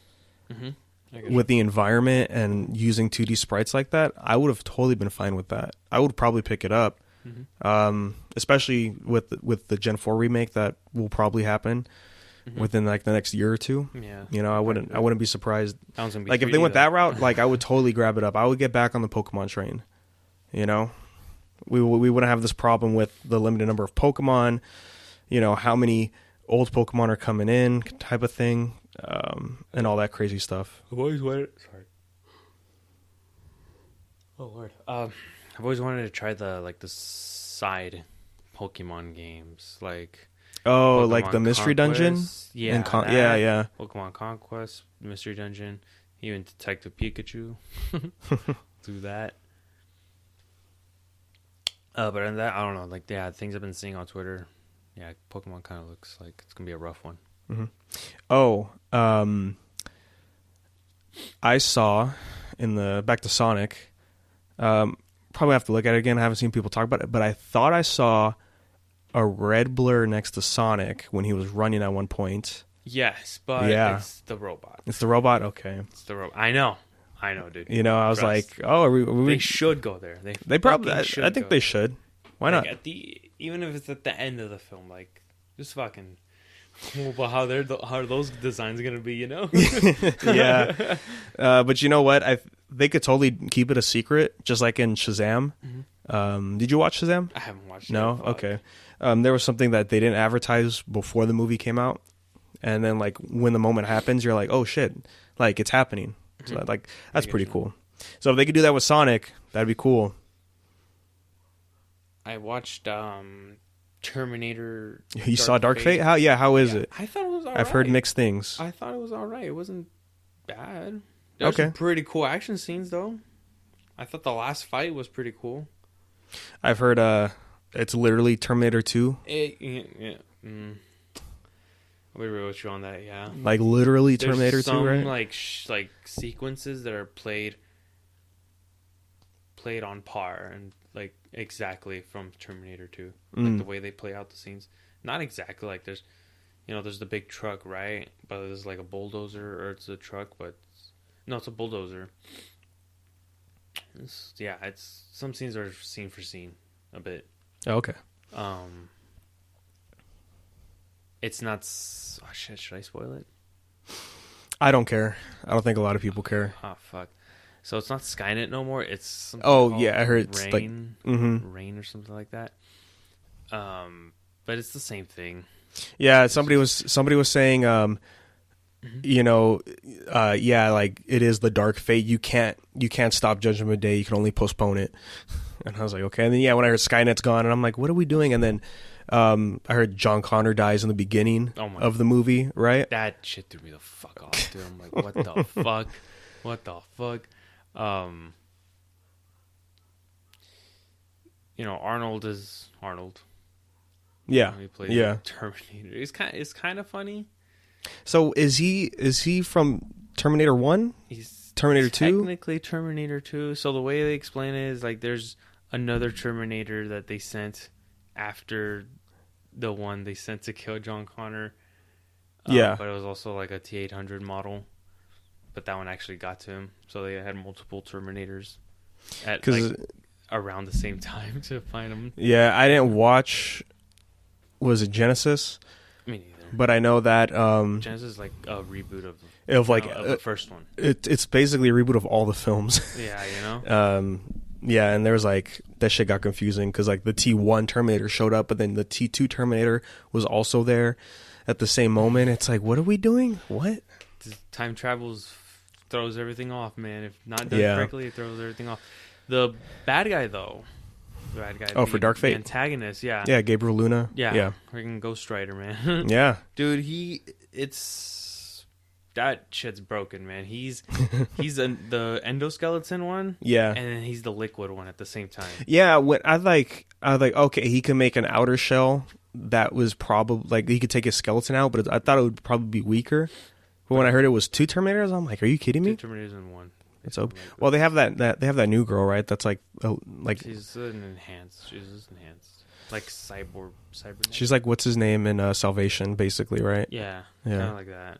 with the environment and using 2D sprites like that, I would have totally been fine with that. I would probably pick it up, especially with the Gen 4 remake that will probably happen within like the next year or two. Yeah, I wouldn't be surprised. Like if they went that route, like I would totally grab it up. I would get back on the Pokemon train. We wouldn't have this problem with the limited number of Pokemon. How many old Pokemon are coming in, type of thing. and all that crazy stuff. I've always wanted. Sorry. Oh Lord. I've always wanted to try the side Pokemon games, like. Oh, Pokemon like the Mystery Dungeon? Conquest. Yeah, And that, Pokemon Conquest, Mystery Dungeon, even Detective Pikachu. Do that. But in that, I don't know. Like, yeah, things I've been seeing on Twitter. Yeah, Pokemon kind of looks like it's gonna be a rough one. Mm-hmm. Oh, I saw in the back to Sonic. Probably have to look at it again. I haven't seen people talk about it, but I thought I saw a red blur next to Sonic when he was running at one point. Yes, but it's the robot. It's the robot? Okay. It's the robot. I know, dude. You know, I was like, oh, are we they should go there. They probably, should I think they should. Why not? Even if it's at the end of the film, like, just fucking... Well, how are those designs going to be, you know? Yeah. But you know what? They could totally keep it a secret, just like in Shazam. Mm-hmm. Did you watch Shazam? I haven't watched it. No? Okay. There was something that they didn't advertise before the movie came out. And then, like, when the moment happens, you're like, oh, shit. Like, it's happening. Mm-hmm. So, like, that's pretty cool. So if they could do that with Sonic, that'd be cool. I watched Terminator. You saw Dark Fate? How is it? I thought it was all right. I've heard mixed things. I thought it was all right. It wasn't bad. There's some pretty cool action scenes, though. I thought the last fight was pretty cool. I've heard it's literally Terminator 2. I'll be real with you on that, yeah. Like, literally There's Terminator 2, right? like sequences that are played on par and, like, exactly from Terminator 2. Like, the way they play out the scenes. Not exactly, like, there's the big truck, right? But there's, like, a bulldozer, or it's a truck, but... No, it's a bulldozer. It's some scenes are scene for scene, a bit. Oh, okay. It's not... Oh, shit, should I spoil it? I don't care. I don't think a lot of people care. Oh, fuck. So it's not Skynet no more. It's something I heard it's Rain, like Rain or something like that. But it's the same thing. Yeah, somebody was saying, like, it is the Dark Fate. You can't stop Judgment Day. You can only postpone it. And I was like, okay. And then when I heard Skynet's gone, and I'm like, what are we doing? And then I heard John Connor dies in the beginning of the movie, right? That shit threw me the fuck off, dude. I'm like, what the fuck? What the fuck? Arnold is Arnold. Yeah, he plays Terminator. It's kind of funny. So is he from Terminator 1? He's Terminator 2? Technically Terminator 2. So the way they explain it is, like, there's another Terminator that they sent after the one they sent to kill John Connor. Yeah, but it was also like a T-800 model. But that one actually got to him. So they had multiple Terminators at around the same time to find him. Yeah, I didn't watch... Was it Genesis? Me neither. But I know that... Genesis is like a reboot of the first one. It's basically a reboot of all the films. Yeah, Yeah, and there was like... That shit got confusing because like the T1 Terminator showed up, but then the T2 Terminator was also there at the same moment. It's like, what are we doing? What? Time travels throws everything off, man. If not done correctly, it throws everything off. The bad guy, though. For Dark Fate? The antagonist, yeah. Yeah, Gabriel Luna. Yeah. Freaking Ghost Rider, man. Yeah. Dude, that shit's broken, man. He's the endoskeleton one. Yeah. And then he's the liquid one at the same time. Yeah, when I was like, okay, he can make an outer shell that was probably, like, he could take his skeleton out, but I thought it would probably be weaker. But when I heard it was 2 Terminators, I'm like, are you kidding me? 2 Terminators and 1. It's open. Well, they have that new girl, right? That's like she's an enhanced. She's just enhanced, like cyber. She's like, what's his name in Salvation, basically, right? Yeah, kind of like that.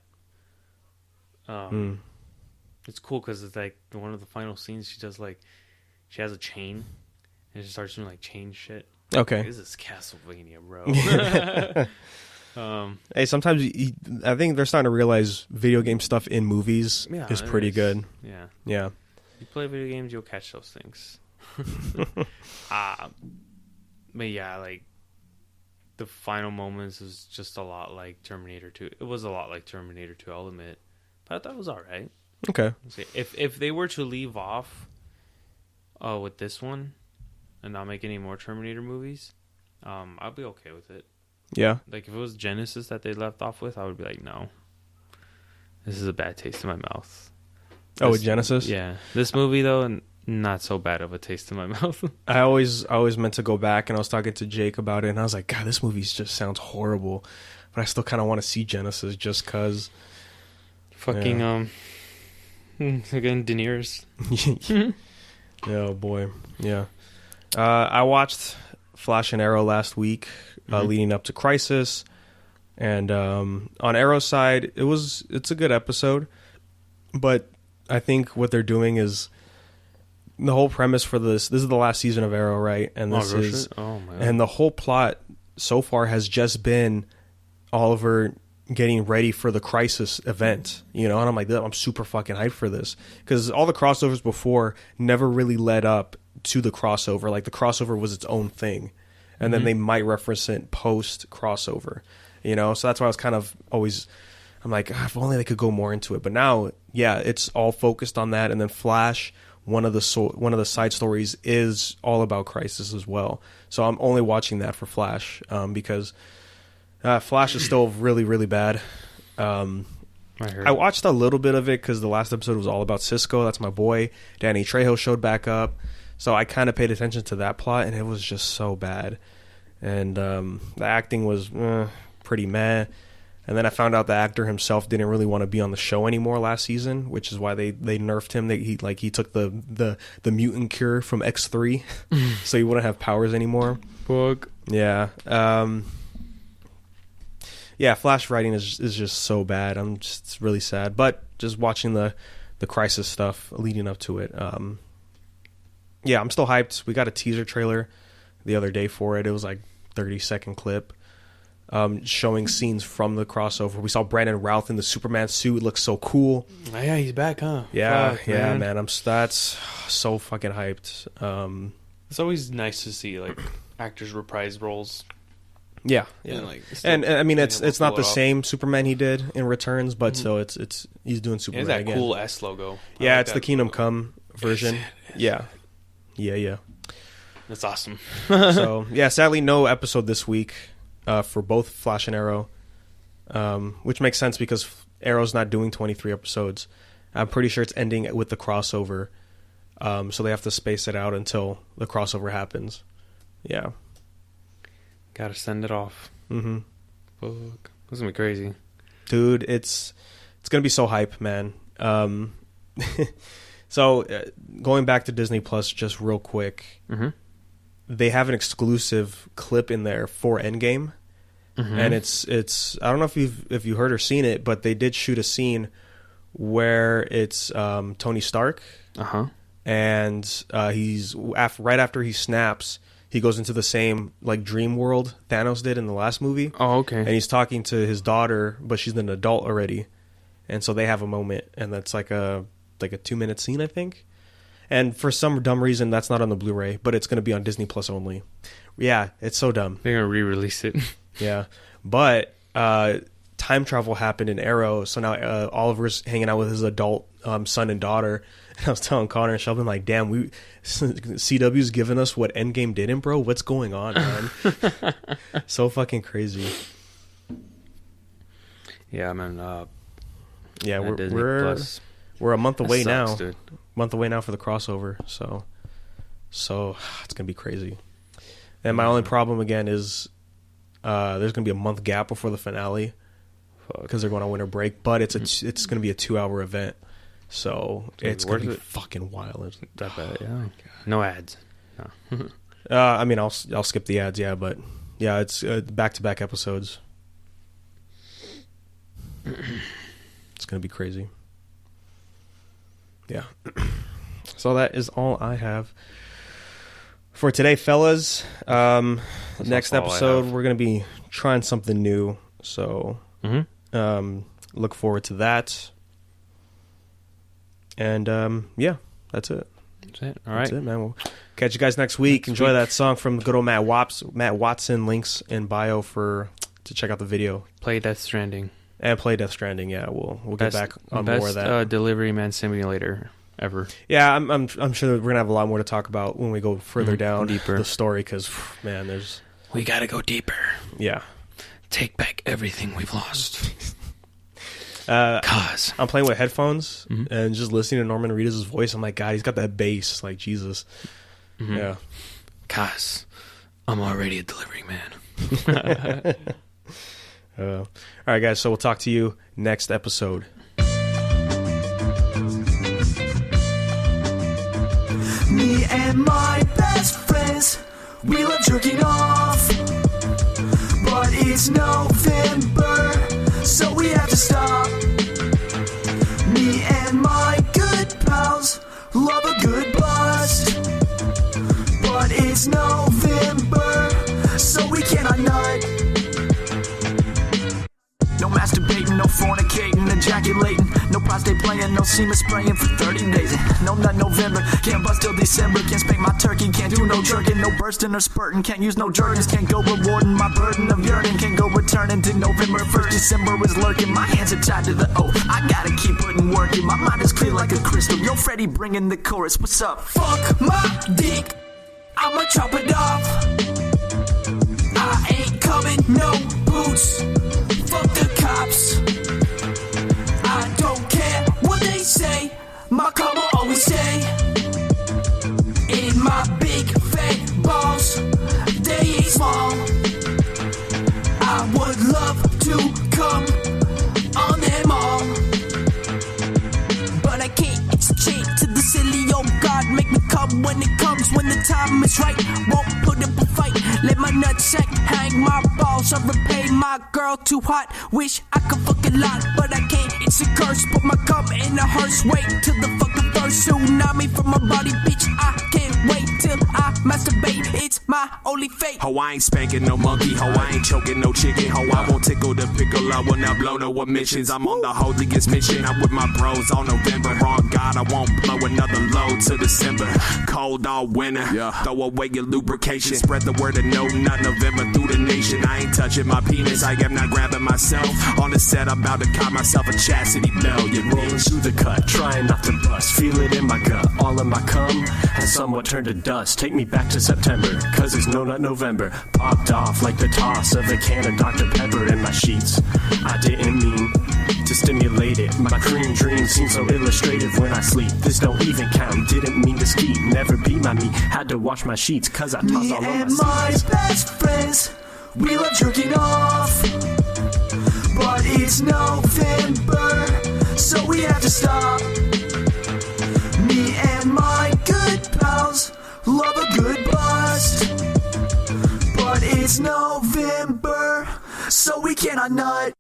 It's cool because it's like one of the final scenes. She has a chain, and she starts doing like chain shit. Okay, like, this is Castlevania, bro. Hey, sometimes I think they're starting to realize video game stuff in movies is pretty good. Yeah. You play video games, you'll catch those things. But yeah, like the final moments is just a lot like Terminator 2. It was a lot like Terminator 2, I'll admit. But I thought it was all right. Okay. If they were to leave off with this one and not make any more Terminator movies, I'll be okay with it. Yeah. Like, if it was Genesis that they left off with, I would be like, no. This is a bad taste in my mouth. With Genesis? Yeah. This movie, though, not so bad of a taste in my mouth. I always meant to go back, and I was talking to Jake about it, and I was like, God, this movie just sounds horrible. But I still kind of want to see Genesis just because. Fucking, again, Daenerys. Oh, boy. Yeah. I watched Flash and Arrow last week, leading up to Crisis. And on Arrow's side, it's a good episode. But I think what they're doing is the whole premise for this is the last season of Arrow, right? And this is my God. And the whole plot so far has just been Oliver getting ready for the Crisis event, and I'm like, I'm super fucking hyped for this, because all the crossovers before never really led up to the crossover. Like, the crossover was its own thing, and then they might reference it post crossover, so that's why I was kind of always, I'm like, if only they could go more into it. But now, yeah, it's all focused on that. And then Flash, one of the side stories is all about Crisis as well. So I'm only watching that for Flash, because Flash is still really, really bad. I watched a little bit of it because the last episode was all about Cisco. That's my boy. Danny Trejo showed back up. So I kind of paid attention to that plot, and it was just so bad. And the acting was pretty meh. And then I found out the actor himself didn't really want to be on the show anymore last season, which is why they nerfed him. He took the mutant cure from X3, so he wouldn't have powers anymore. Fuck. Yeah. Yeah, Flash writing is just so bad. It's really sad. But just watching the Crisis stuff leading up to it. Yeah, I'm still hyped. We got a teaser trailer the other day for it. It was like 30-second clip. Showing scenes from the crossover. We saw Brandon Routh in the Superman suit. It looks so cool. Oh, yeah, he's back, huh? Yeah, Fuck, yeah, man. That's so fucking hyped. It's always nice to see like actors reprise roles. Yeah. And I mean, it's not the off. same Superman he did in Returns, but so it's he's doing Superman It's that again. cool S logo. Yeah, like it's that the Kingdom logo. Come version. Yeah. That's awesome. So yeah, sadly no episode this week for both Flash and Arrow, which makes sense because Arrow's not doing 23 episodes. I'm pretty sure it's ending with the crossover, so they have to space it out until the crossover happens. Yeah. Gotta send it off. Mm-hmm. Fuck. This is gonna be crazy. Dude, it's gonna be so hype, man. So going back to Disney Plus just real quick, they have an exclusive clip in there for Endgame, and it's I don't know if you heard or seen it, but they did shoot a scene where it's Tony Stark, and he's right after he snaps. He goes into the same like dream world Thanos did in the last movie. Oh, okay. And he's talking to his daughter, but she's an adult already, and so they have a moment, and that's like a 2-minute scene, I think. And for some dumb reason, that's not on the Blu-ray, but it's going to be on Disney Plus only. Yeah, it's so dumb. They're gonna re-release it. Yeah, but time travel happened in Arrow, so now Oliver's hanging out with his adult son and daughter. And I was telling Connor and Sheldon, like, damn, CW's giving us what Endgame didn't, bro. What's going on, man? So fucking crazy. Yeah, man. Yeah, Disney we're Plus. a month away That sucks, now. dude. Month away now for the crossover. So it's gonna be crazy. And my only problem again is there's gonna be a month gap before the finale because they're going on winter break. But it's gonna be a 2-hour event. So Dude, it's gonna be worth it? fucking wild. That bad, yeah. No ads. No. I mean, I'll skip the ads, yeah, but yeah, it's back-to-back episodes. It's gonna be crazy. Yeah. So that is all I have for today, fellas. Next all I episode, have. we're gonna be trying something new. So look forward to that. And yeah, that's it. That's it. All right. That's it, man. We'll Catch you guys next week. Enjoy that song from good old Matt Watson. Links in bio to check out the video. Play Death Stranding. And play Death Stranding. Yeah, we'll get back on more of that. Best delivery man simulator ever. Yeah, I'm sure that we're gonna have a lot more to talk about when we go further down deeper the story. Because man, we gotta go deeper. Yeah, take back everything we've lost. Cause I'm playing with headphones and just listening to Norman Reedus' voice. I'm like, God, he's got that bass, like Jesus. Yeah. Cause I'm already a delivery man. All right, guys. So we'll talk to you next episode. Me and my best friends, we love jerking off, but it's November, so we have to stop. Me and my good pals love a good bust, but it's November, so we cannot nut. No masturbating, no fornicating, ejaculating, no prostate playing, no semen spraying for 30 days. No nut November, can't bust till December, can't spank my turkey, can't do no jerking, no bursting or spurting, can't use no jerkins, can't go rewarding my burden of yearning, can't go returning to November 1st, December is lurking, my hands are tied to the O, I gotta keep putting work in, my mind is clear like a crystal, yo Freddie bringing the chorus, what's up? Fuck my dick, I'ma chop it off, I ain't coming, no boots. Fuck the cops, I don't care what they say, my karma always say, in my big fat balls, they ain't small, I would love to come on them all, but I can't, it's a chain to the silly, oh God, make me come when it comes, when the time is right, won't put up a fight, let my nutsack hang my balls, or repay my girl too hot, wish I could fuck a lot, but I can't, it's a curse, put my cum in a hearse, wait till the fucking first tsunami from my body, bitch, I can't wait till I masturbate, it's my only fate. Ho, I ain't spanking no monkey, ho, I ain't choking no chicken, ho, I won't tickle the pickle, I will not blow no emissions, I'm on the holiest mission, I'm with my bros all November, wrong God, I won't blow another load till December, cold all winter, throw away your lubrication, spread the word of no nut November through the nation, I ain't touching my penis, I am not grabbing myself, on the set I'm about to cop myself a chastity belt, you rolling through the cut, trying not to bust, feel it in my gut, all of my cum has somewhat turned to dust, take me back to September, cause it's no nut November, popped off like the toss of a can of Dr. Pepper in my sheets, I didn't mean to stimulate it, my cream dream seems so illustrative when I sleep, this don't even count, didn't mean to ski, never be my me, had to wash my sheets cause I tossed all of my seeds. Best friends, we love jerking off, but it's November, so we have to stop. Me and my good pals love a good bust, but it's November, so we cannot nut.